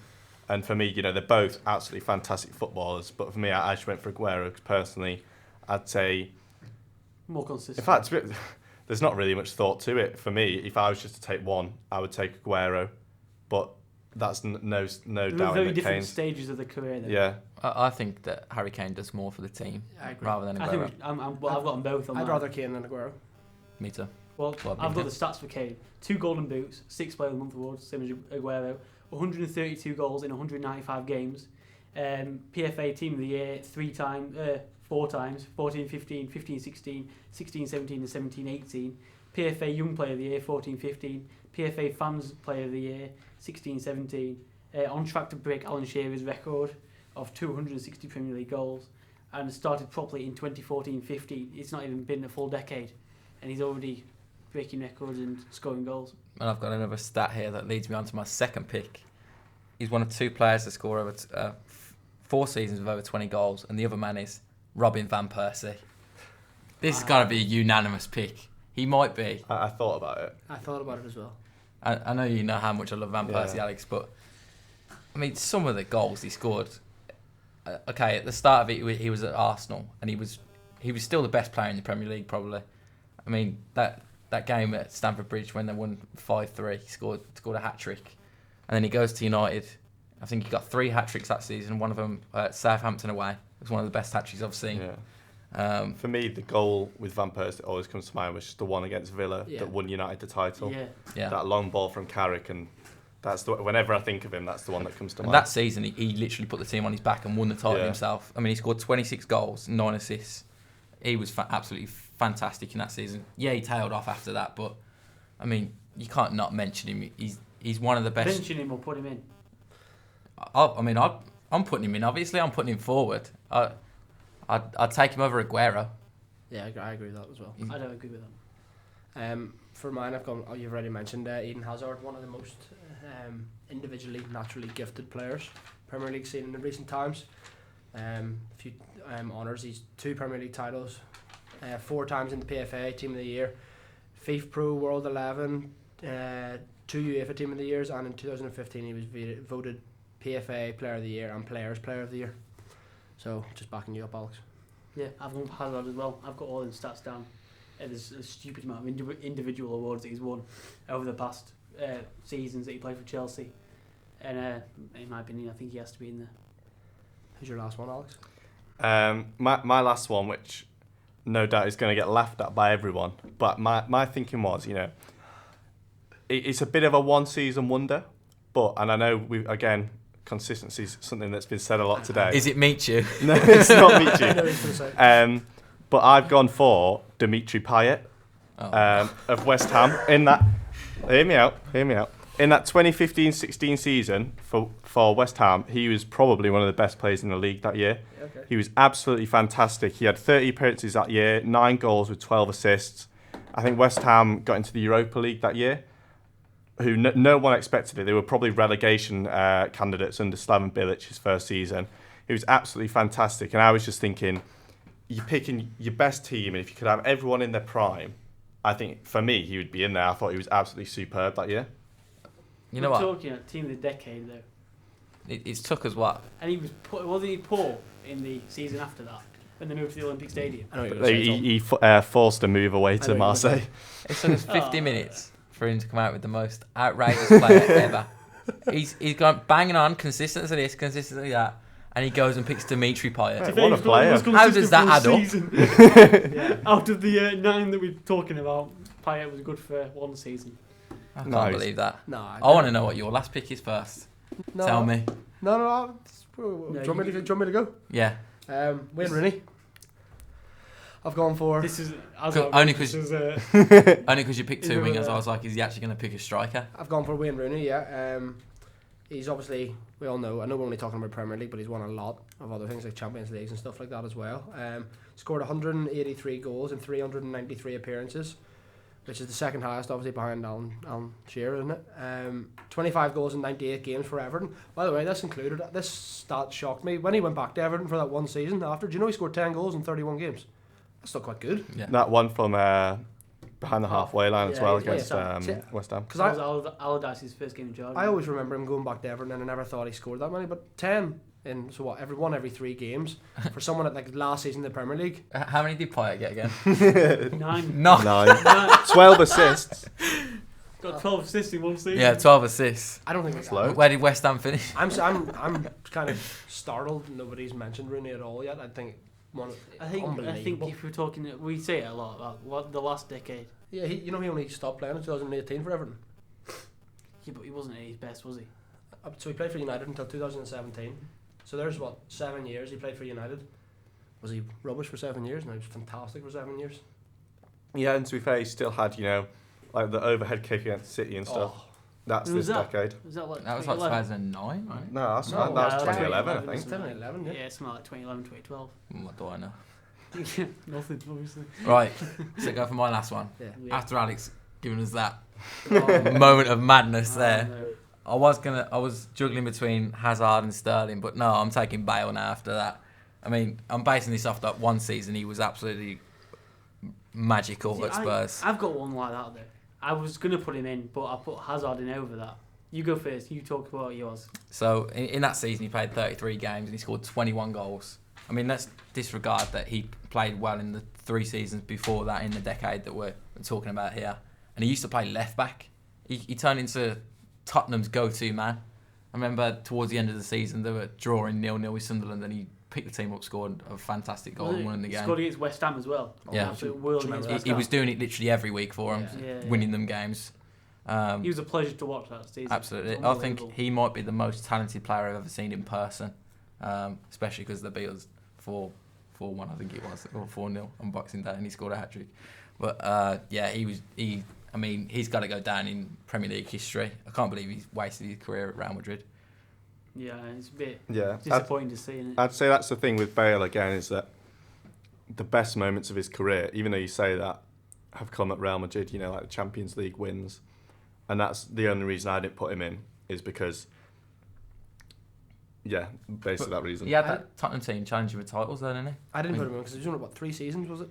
and for me, they're both absolutely fantastic footballers. But for me, I just went for Aguero because personally, I'd say more consistent. In fact, there's not really much thought to it. For me, if I was just to take one, I would take Aguero, but that's no doubt very that different Kane's stages of the career. Then. Yeah. I think that Harry Kane does more for the team rather than Aguero. I think I've got them both. I'd rather Kane than Aguero. Me too. Well, I've got the stats for Kane. 2 Golden Boots, 6 Player of the Month awards, same as Aguero. 132 goals in 195 games. PFA Team of the Year 4 times, 14-15, 15-16, 16-17 and 17-18. PFA Young Player of the Year 14-15. PFA Fans Player of the Year 16-17. On track to break Alan Shearer's record of 260 Premier League goals, and started properly in 2014-15. It's not even been a full decade, and he's already breaking records and scoring goals. And I've got another stat here that leads me on to my second pick. He's one of 2 players to score over 4 seasons with over 20 goals, and the other man is Robin van Persie. This is going to be a unanimous pick. He might be. I thought about it. I thought about it as well. I know you know how much I love Van Persie, Alex, but I mean, some of the goals he scored. Okay, at the start of it, he was at Arsenal, and he was still the best player in the Premier League, probably. I mean, that game at Stamford Bridge when they won 5-3, he scored a hat trick, and then he goes to United. I think he got 3 hat tricks that season. One of them at Southampton away. It was one of the best hat tricks I've seen. Yeah. For me, the goal with Van Persie that always comes to mind was just the one against Villa that won United the title. Yeah. That long ball from Carrick, and that's whenever I think of him, that's the one that comes to mind. That season, he literally put the team on his back and won the title himself. I mean, he scored 26 goals, 9 assists. He was absolutely fantastic in that season. Yeah, he tailed off after that, but I mean, you can't not mention him. He's one of the best. Mention him or put him in. I'm putting him in. Obviously, I'm putting him forward. I'd take him over Aguero. Yeah, I agree with that as well. I don't agree with that. For mine, I've gone. You've already mentioned Eden Hazard, one of the most individually, naturally gifted players Premier League seen in recent times. A few honours. He's 2 Premier League titles, 4 times in the PFA Team of the Year, FIFA Pro World 11, 2 UEFA Team of the Years, and in 2015 he was voted PFA Player of the Year and Players Player of the Year. So just backing you up, Alex. Yeah, I've gone for Hazard as well. I've got all his stats down. There's a stupid amount of individual awards that he's won over the past seasons that he played for Chelsea. And in my opinion, I think he has to be in there. Who's your last one, Alex? My last one, which no doubt is going to get laughed at by everyone, but my thinking was, it's a bit of a one-season wonder, and I know, consistency is something that's been said a lot today. Is it Michu? No, it's not Michu. But I've gone for Dimitri Payet of West Ham. In that, hear me out. In that 2015-16 season for West Ham, he was probably one of the best players in the league that year. Okay. He was absolutely fantastic. He had 30 appearances that year, 9 goals with 12 assists. I think West Ham got into the Europa League that year, who no one expected it. They were probably relegation candidates under Slaven Bilic his first season. He was absolutely fantastic, and I was just thinking, you're picking your best team, and if you could have everyone in their prime, I think for me he would be in there. I thought he was absolutely superb that year. You know what? We're talking about team of the decade though. It's took us what? And he wasn't he poor in the season after that when they moved to the Olympic Stadium? I know what you're gonna say, He forced a move away to Marseille. It took us 50 minutes for him to come out with the most outrageous player ever. He's gone banging on, consistently this, consistently that, and he goes and picks Dimitri Payet. What a player. How does that add up? Yeah. Out of the 9 that we're talking about, Payet was good for 1 season. I can't Nice. believe that. No, I want to know what your last pick is first. No, Tell me. No. Do you want me to go? Yeah. Wayne Rooney. I've gone for. This is Only because you picked 2 wingers, I was like, is he actually going to pick a striker? I've gone for Wayne Rooney. Yeah. He's obviously, we all know. I know we're only talking about Premier League, but he's won a lot of other things like Champions Leagues and stuff like that as well. Scored 183 goals in 393 appearances, which is the second highest, obviously, behind Alan Shearer, isn't it? 25 goals in 98 games for Everton. By the way, this stat shocked me. When he went back to Everton for that 1 season after, do you know he scored 10 goals in 31 games? That's still quite good. Yeah. That one from behind the halfway line as well against West Ham. Because that was Allardyce's first game in charge. I always remember him going back to Everton, and I never thought he scored that many. But 10 in every 3 games for someone at like last season in the Premier League. How many did Payet get again? 9. 9. 12 assists. Got 12 assists in 1 season. Yeah, 12 assists. I don't think it's low. Where did West Ham finish? I'm kind of startled. Nobody's mentioned Rooney at all yet. I think if we're talking, we say it a lot about the last decade. Yeah, he only stopped playing in 2018 for Everton. Yeah, but he wasn't at his best, was he? So he played for United until 2017. So there's 7 years he played for United. Was he rubbish for 7 years? No, he was fantastic for 7 years. Yeah, and to be fair, he still had, like the overhead kick against City and stuff. That's Who was this that? decade. Was that like That was like 2011? 2009, right? No, that's No, that was no, 2011, I think. 2011, yeah. Yeah, something like 2011, 2012. What do I know? Nothing, obviously. Right, so go for my last one. Yeah. Yeah. After Alex giving us that Oh, moment of madness oh, there, no. I was juggling between Hazard and Sterling, but no, I'm taking Bale now after that. I mean, I'm basing this off that one season he was absolutely magical See, at Spurs. I've got one like that though. I was gonna put him in, but I put Hazard in over that. You go first. You talk about yours. So in that season, he played 33 games and he scored 21 goals. I mean, let's disregard that he played well in the 3 seasons before that in the decade that we're talking about here. And he used to play left back. He turned into Tottenham's go-to man. I remember towards the end of the season, they were drawing 0-0 with Sunderland and he picked the team up, scored a fantastic goal and won the He game. scored against West Ham as well. Yeah. Absolute world against West He Ham. was doing it literally every week for him, Yeah. winning them games. He was a pleasure to watch that season. Absolutely. It's I think unbelievable. he might be the most talented player I've ever seen in person, especially because they beat us 4-1, I think it was, or 4-0 on Boxing Day, and he scored a hat-trick. But yeah, I mean, he's got to go down in Premier League history. I can't believe he's wasted his career at Real Madrid. Yeah, it's a bit Yeah, disappointing to see, isn't it? I'd say that's the thing with Bale again, is that the best moments of his career, even though you say that, have come at Real Madrid, you know, like the Champions League wins. And that's the only reason I didn't put him in, is because, yeah, basically that reason. He had that Tottenham team challenging for titles then, didn't he? I didn't put him in because he was only, 3 seasons, was it?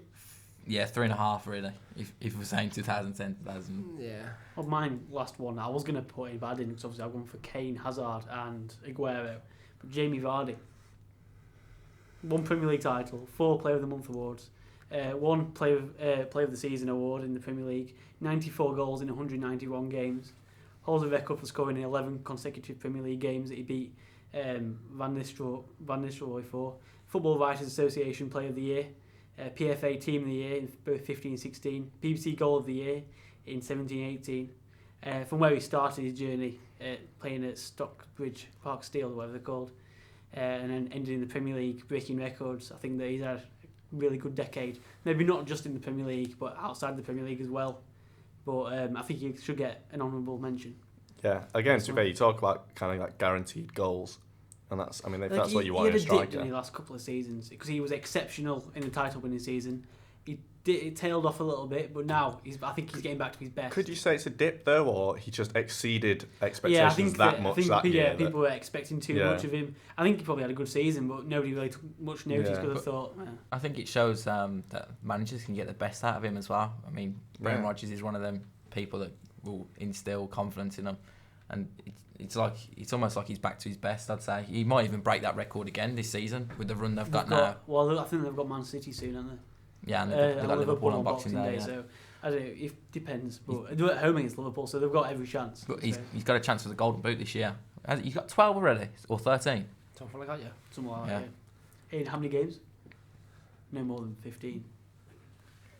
Yeah, 3.5 really, if we're saying 2010, 2000. Yeah. Well, mine last one I was going to put in, but I didn't because obviously I went for Kane, Hazard and Aguero. But Jamie Vardy. 1 Premier League title, 4 Player of the Month awards, 1 Player of the Season award in the Premier League, 94 goals in 191 games, holds a record for scoring in 11 consecutive Premier League games that he beat Van Nistelrooy for, Football Writers Association Player of the Year, PFA Team of the Year in both 15-16, BBC Goal of the Year in 17-18. From where he started his journey, playing at Stockbridge Park Steel, or whatever they're called, and then ended in the Premier League, breaking records. I think that he's had a really good decade. Maybe not just in the Premier League, but outside the Premier League as well. But I think he should get an honourable mention. Yeah, again, to be fair, you talk about kind of like guaranteed goals. And that's, I mean, if Like that's what you want in a He had a dip striker. in the last couple of seasons because he was exceptional in the title-winning season. It tailed off a little bit, but now I think he's getting back to his best. Could you say it's a dip though, or he just exceeded expectations Yeah, I think much that year? people were expecting too much of him. I think he probably had a good season, but nobody really took much notice Yeah. because I thought, I think it shows that managers can get the best out of him as well. I mean, Brendan Yeah. Rodgers is one of them people that will instill confidence in him, and it's almost like he's back to his best. I'd say he might even break that record again this season with the run they've got now. Well, I think they've got Man City soon, haven't they? Yeah, and they've got Liverpool on Boxing Day. Yeah. So I don't know. It depends, but they're at home against Liverpool, so they've got every chance. But so. he's got a chance for the Golden Boot this year. He's got 12 already, or 13. Something like that, yeah. Something like that. Yeah. In how many games? No more than 15.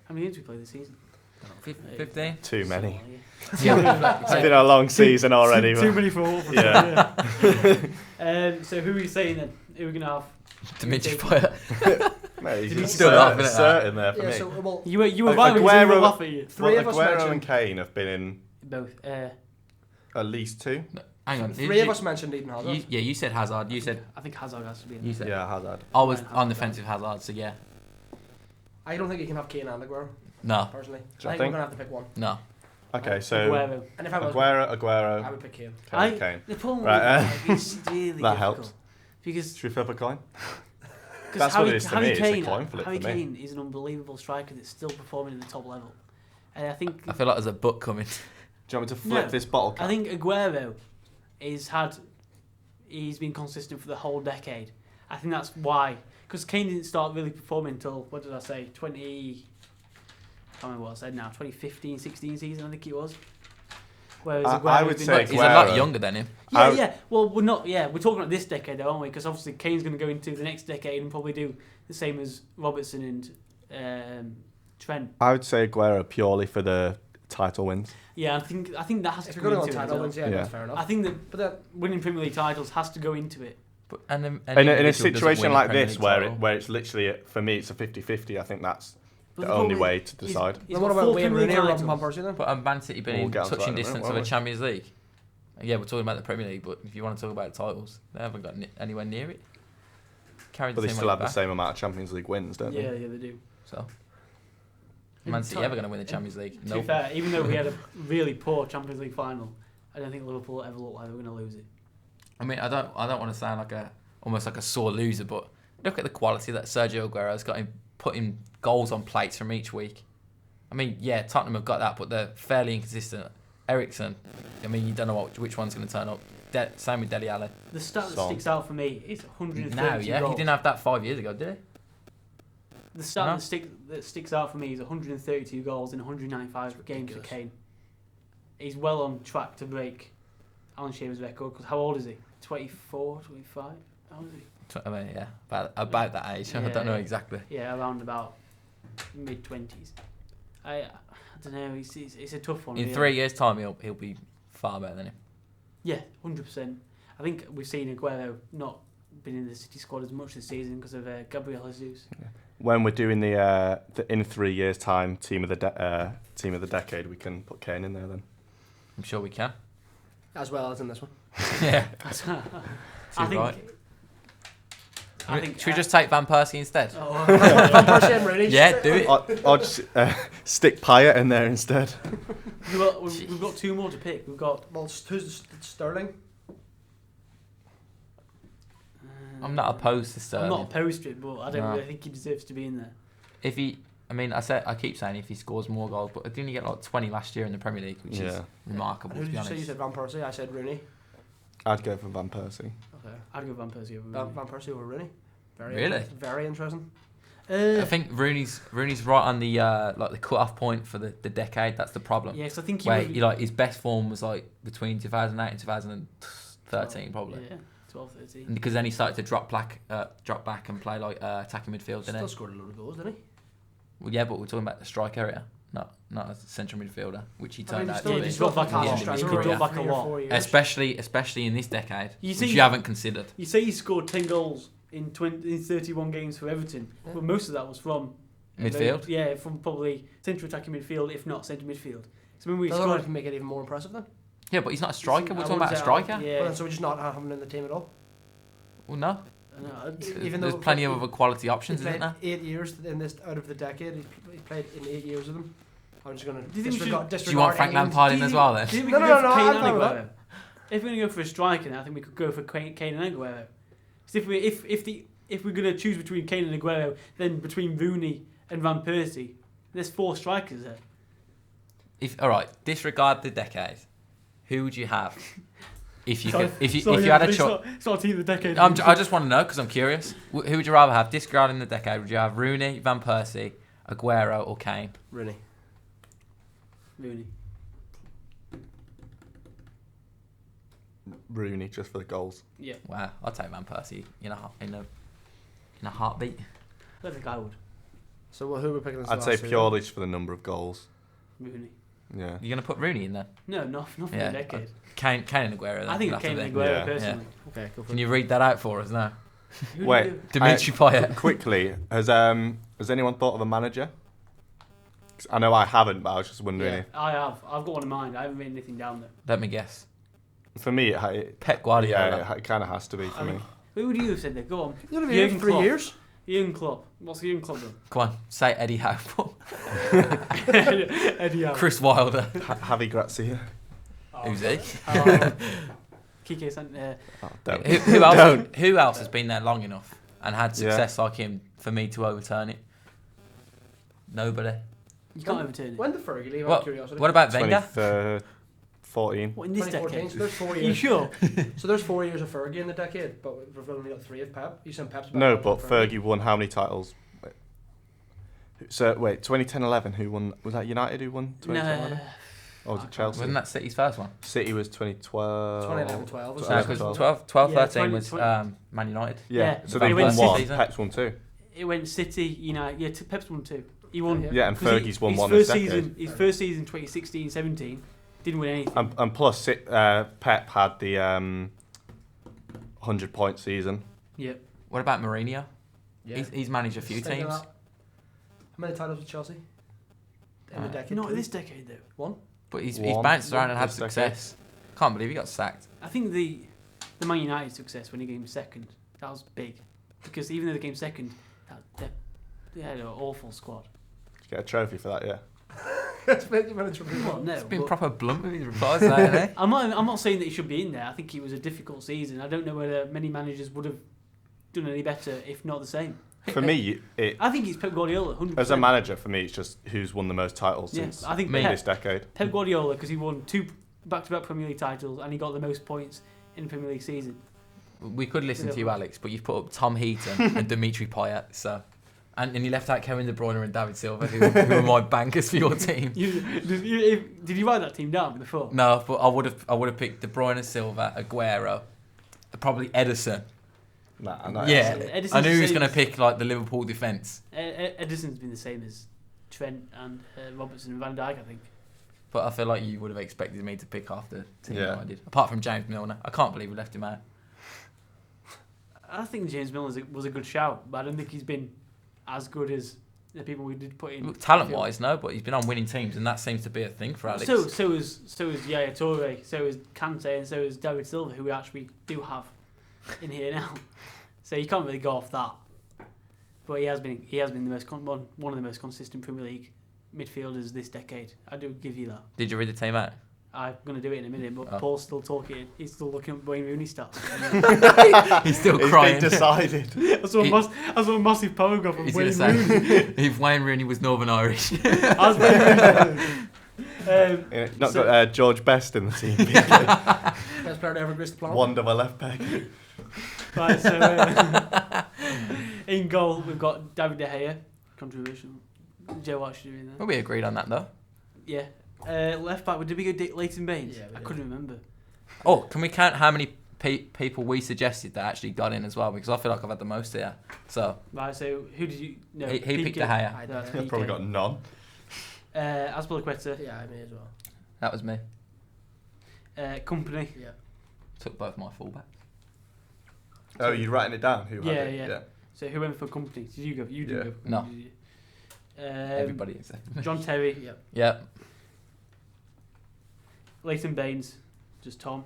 How many games have we played this season? 15? Too many. Yeah. It's been a long season already. Too but many for all. Yeah. So who are you saying then? Who are we gonna have? Dimitri Payet. Mate, Did he he's still laugh at that? certain there for Yeah, me. so, well, You were right when you were laughing. Well, three of us Aguero mentioned... and Kane have been in Both. at least 2. Hang on. Three of us mentioned Eden Hazard. You said Hazard. You said I think Hazard has to be in you there. said. Yeah, Hazard. I was Hazard. on defensive Hazard, so yeah. I don't think you can have Kane and Aguero, No, personally. Do you I think we're think? going to have to pick one. no. Okay, so Aguero. And if I was... I Aguero, would pick Kane. Kane. The problem Right, with it's really that difficult. helps. Because Should we flip a coin? Because That's what it is to me, it's a Kane, coin flip Harry for me. Kane is an unbelievable striker that's still performing at the top level, and I think I feel like there's a book coming. Do you want me to flip No, this bottle cap? I think Aguero he's been consistent for the whole decade. I think that's why, because Kane didn't start really performing until, what did I say, I can't remember what I said now, 2015, 16 season I think it was. Whereas I Aguero's would been- say He's a lot Aguero. younger than him. Yeah. Well, we're not. Yeah, we're talking about this decade, though, aren't we? Because obviously Kane's going to go into the next decade and probably do the same as Robertson and Trent. I would say Aguero purely for the title wins. Yeah, I think that has If to you're go going into on it. as title well. wins, yeah, Yeah. that's fair enough. I think that But then, winning Premier League titles has to go into it. But and In a situation like this, where it's literally, for me, it's a 50-50, I think that's But the only problem way is to decide. he's then what got about 4 Wayne Premier League Rooney or titles. Robin Van Persie then? But Man City been We'll in get onto that touching in a minute, distance won't of a we? Champions League. Yeah, we're talking about the Premier League, but if you want to talk about titles, they haven't got anywhere near it. Carried But the they team still on have the their back. same amount of Champions League wins, don't they? Yeah, they do. So, Man City ever going to win the Champions League? To be fair, even though we had a really poor Champions League final, I don't think Liverpool ever looked like they were going to lose it. I mean, I don't want to sound like almost like a sore loser, but look at the quality that Sergio Aguero's got him putting goals on plates from each week. I mean, yeah, Tottenham have got that, but they're fairly inconsistent. Eriksen, I mean, you don't know which one's going to turn up. Same with Dele Alli. The stat that sticks out for me is 130 Now, yeah, goals. he didn't have that 5 years ago, did he? The stat No. that sticks out for me is 132 goals in 195 games for Kane. He's well on track to break Alan Shearer's record, because how old is he? 24, 25? How old is he? I mean, yeah, about that age. I don't know exactly. Yeah, around about mid-20s. I don't know, it's a tough one. In really. 3 years' time, he'll be far better than him. Yeah, 100%. I think we've seen Aguero not been in the City squad as much this season because of Gabriel Jesus. Yeah. When we're doing the in 3 years' time team of the decade, we can put Kane in there then. I'm sure we can. As well as in this one. Yeah. I think. Right. I think. Should we just take Van Persie instead? Oh, Van Persie and Rooney. Yeah, do it. I'll just stick Payet in there instead. we've got two more to pick. We've got. Well, who's Sterling? I'm not opposed to Sterling. I'm not opposed to it, but I don't No. really think he deserves to be in there. If he, I mean, I keep saying if he scores more goals, but didn't he get like 20 last year in the Premier League, which is remarkable. And who To did be you say? You honest. said Van Persie. I said Rooney. I'd go for Van Persie. Okay. I'd go Van Persie over Rooney. Van Persie over Rooney. Really? Very interesting. I think Rooney's right on the like the cut-off point for the decade. That's the problem. Yes, I think Where like his best form was like between 2008 and 2013 probably. Yeah, 12, 13. And because then he started to drop back and play like attacking midfield, didn't Still he? scored a load of goals, didn't he? Well, yeah, but we're talking about the strike area, not as a central midfielder, which he turned out to yeah, be. he's got back a lot. Yeah, He yeah, could yeah. drop back a lot. Especially in this decade, You which see- you haven't considered. You say he scored 10 goals in 31 games for Everton, Yeah. but most of that was from Midfield? Yeah, from probably central attacking midfield, if not centre midfield. So when we Does that scored, make it even more impressive then? Yeah, but he's not a striker. I We're talking wouldn't about a say- striker. Yeah, Well, then, so we're just not having him in the team at all. Well, no. I know. Even There's though plenty of other quality options, He's isn't played there? 8 years in this out of the decade. He's played in 8 years of them. I'm just going to Do you think we disregard. Do you want Frank Lampard in as well then? Do you think No, we could no, go for no, Kane I'm and fine with Aguero? If we're going to go for a striker, then I think we could go for Kane and Aguero. So if we're going to choose between Kane and Aguero, then between Rooney and Van Persie, there's 4 strikers there. All right, disregard the decade. Who would you have if you Sorry, could, if you sorry, had a it's choice? It's not team of the decade. I just want to know because I'm curious. Who would you rather have disregarding the decade? Would you have Rooney, Van Persie, Aguero, or Kane? Rooney. Rooney. Rooney just for the goals. Yeah, Wow, I'll take Van Persie in a heartbeat. I don't think I would. So who are we picking? As the I'd say last two purely just for the number of goals. Rooney. Yeah. You're gonna put Rooney in there? No, not for Yeah. the decade. Kane and Aguero. Then. I think We'll it's have Kane to and do. Aguero Yeah. personally. then? Okay, go for Can it. you read that out for us now? Who do Wait. you do? Dimitri Payet. Quickly, has anyone thought of a manager? 'Cause I know I haven't, but I was just wondering. Yeah, I have. I've got one in mind. I haven't written anything down there. Let me guess. For me, it Pep Guardiola. yeah, it kind of has to be for I mean, me. who would you have said there? Go on. You're going to be here for 3 years. Jurgen Klopp. What's Jurgen Klopp done? Come on, say Eddie Howe. Eddie Howe. Chris Wilder. Javi Gracia. Who's he? Kike Sant. Oh, don't. Who else has been there long enough and had Yeah. success like him for me to overturn it? Nobody. You can't overturn it. When did Fergie leave? Out What? of curiosity. What about Wenger? 2014. What, in this 2014. decade? So there's 4 Are you years. sure? So there's 4 years of Fergie in the decade, but we've only got 3 of Pep. You said Pep's back No, on but Fergie won how many titles? So wait, 2010-11. Who won? Was that United who won 2010-11? No. Or was it Chelsea? Wasn't that City's first one? City was 2012. 2011-12. No, 11, because 12. 12, Yeah, 13 was 20. Man United. Yeah, Yeah, so but they it won went one. City. Pep's won 2. It went City, United. Yeah, Pep's won 2. He won. Yeah. Yeah, and 'cause Fergie's won his one first this decade. season, his first season, 2016-17, didn't win anything. And plus, Pep had the 100-point season. Yep. What about Mourinho? Yeah. He's managed a few Just thinking teams. that. How many titles with Chelsea? In the decade? Not 2? this decade though. One. But he's One. bounced around and had This decade. success. Can't believe he got sacked. I think the Man United success when he came second, that was big. Because even though they came second, they had an awful squad. Did you get a trophy for that, yeah? It's been manager. Well, no, It's been but proper blunt with his replies there, hasn't he? I'm not saying that he should be in there. I think it was a difficult season. I don't know whether many managers would have done any better, if not the same. For me, I think it's Pep Guardiola, 100%. as a manager, for me, it's just who's won the most titles Yeah, since I think this decade. Pep Guardiola, because he won 2 back-to-back Premier League titles and he got the most points in the Premier League season. We could listen to you, Alex, but you've put up Tom Heaton and Dimitri Payet, so... And you left out Kevin De Bruyne and David Silva, who are my bankers for your team. Did you write that team down before? No, but I would have picked De Bruyne, Silva, Aguero, probably Edison. Nah, no. Yeah, Edison's I knew he was the going to same pick like the Liverpool defence. Edison's been the same as Trent and Robertson and Van Dijk, I think. But I feel like you would have expected me to pick half the team Yeah. that I did. Apart from James Milner. I can't believe we left him out. I think James Milner was a good shout, but I don't think he's been as good as the people we did put in. Look, talent-wise, no, but he's been on winning teams, and that seems to be a thing for Alex. So is Yaya Toure, so is Kante, and so is David Silva, who we actually do have in here now. So you can't really go off that. But he has been the most one of the most consistent Premier League midfielders this decade. I do give you that. Did you read the team out? I'm going to do it in a minute, but Oh. Paul's still talking. He's still looking at Wayne Rooney stats. He's still It's crying. been decided. I saw a massive paragraph of He's Wayne going to Rooney. say, if Wayne Rooney was Northern Irish. As Wayne Rooney. Yeah, not got George Best in the team. Best player to ever grace the planet. Wonder my left peg. Right, so in goal we've got David De Gea, controversial. Joe, what should you do in there? Well, we agreed on that, though. Yeah. Left back, did we go Leighton Baines? Yeah, we I did. couldn't remember. Oh, can we count how many people we suggested that actually got in as well? Because I feel like I've had the most here. So Right, so who did you? No, he picked De Gea. I That's did. PK. Probably got none. Azpilicueta, Yeah, I may as well. That was me. Company. Yeah. Took both my fullbacks. Oh, you're writing it down? Who Yeah, had it? yeah. So who went for Company? Did you go? You did Yeah. go for No. Company, did you? Everybody except me. John Terry, Yeah. Yeah. Leighton Baines, just Tom.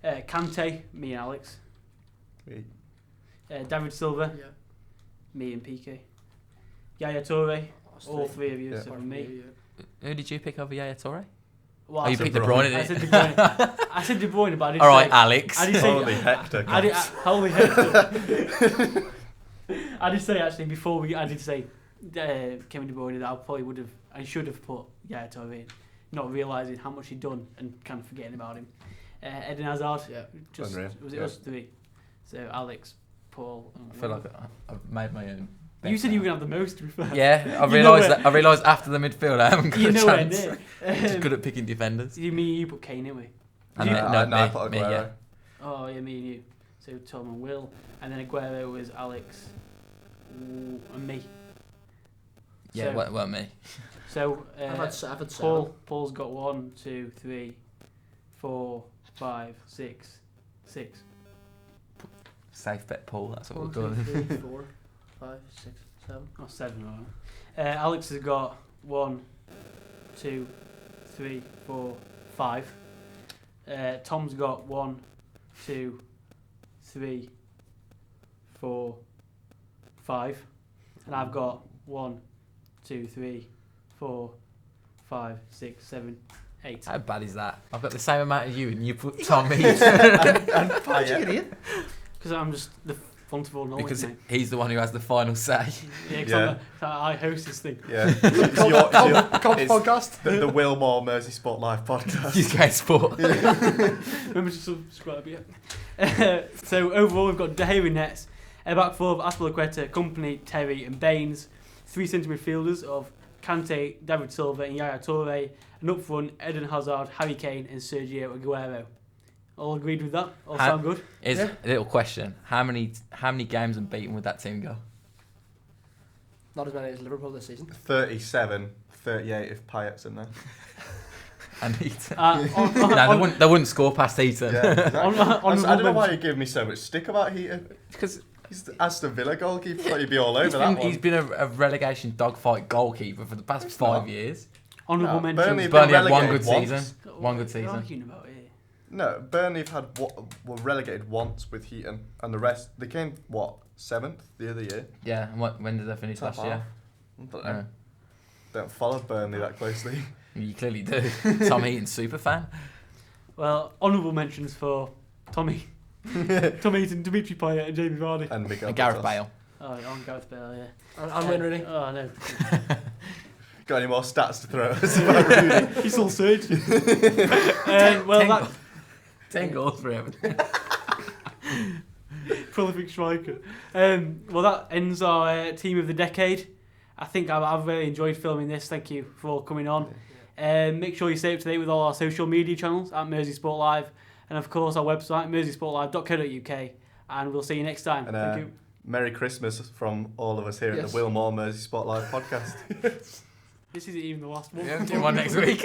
Kante, me and Alex. Me. David Silva, Yeah. me and PK. Yaya Toure, all 3 of you, Yeah. so from me. Who did you pick over Yaya Toure? Well, Oh, you I said picked De De Bruyne, I didn't said you? De Bruyne. I said De Bruyne, but I didn't All right, say... Alex. I did say... Holy Hector. I did, guys. holy Hector. I did say, actually, before I did say Kevin De Bruyne, that I probably would have... I should have put Yaya Toure in, not realising how much he'd done and kind of forgetting about him. Eden Hazard, Yeah. just Unreal. was it Yeah. us 3? So Alex, Paul, and I feel like I've made my own. bet you said you were now. going to have the most, to be fair. Yeah, I You realised know that. I realised after the midfield I haven't got You a know where chance. near. Just good at picking defenders. You put Kane, didn't we? And You- no, I me, put me, Aguero. yeah. Oh, yeah, me and you. So Tom and Will. And then Aguero was Alex and me. Yeah, So- well, me. So I've had seven. Paul's got 1, 2, 3, 4, 5, 6. Safe bet, Paul. That's what 1, we're 2, doing. 3, 4, 5, 6, 7. Oh, 7, all right. Alex has got 1, 2, 3, 4, 5. Tom's got 1, 2, 3, 4, 5. And I've got 1, 2, 3, 4, 5, 6, 7, 8. How bad is that? I've got the same amount as you, and you put Tom Heaton and Payet. Idiot. Because I'm just the font of all knowledge, because mate. he's the one who has the final say. Yeah, 'cause Yeah. I host this thing. Yeah. It's it's podcast. the Wilmore MerseySportLive podcast. UK Sport. Remember to subscribe, yeah. So overall, we've got De Gea in nets, a back four of Azpilicueta, Company, Terry, and Baines. 3 centre midfielders of Kante, David Silva, and Yaya Toure, and up front, Eden Hazard, Harry Kane, and Sergio Aguero. All agreed with that? All sound good? Is Yeah. a little question: How many games unbeaten would that team go? Not as many as Liverpool this season. 37, 38 if Payet's in there. And Heaton. On, They wouldn't score past Heaton. Yeah, exactly. on I don't know why you give me so much stick about Heaton. Because He's the Aston Villa goalkeeper. Thought you'd be all over that one. he's been a relegation dogfight goalkeeper for the past He's 5 not. years. honourable No, mentions. Burnley- Burnley had one relegated good once. season. One good What are you season. arguing about here? No, Burnley have had were relegated once with Heaton, and the rest they came 7th the other year. Yeah, and when did they finish Top last year? I don't follow Burnley that closely. You clearly do. Tom Heaton, super fan. Well, honourable mentions for Tommy Heaton, Dimitri Payet, and Jamie Vardy. And Miguel And Gareth Portas. Bale. Oh, on Gareth Bale, yeah. And Wayne Rooney. Oh, no. Got any more stats to throw at us about Rooney? He's all surgery. Well, 10 goals for him. prolific striker. Well, that ends our team of the decade. I think I've really enjoyed filming this. Thank you for coming on. Make sure you stay up to date with all our social media channels at MerseySportLive, and of course our website MerseySportLive.co.uk. And we'll see you next time. And, Thank you. Merry Christmas from all of us here at the Wilmore Mersey Sport Live podcast. This isn't even the last one. Yeah, do one next week.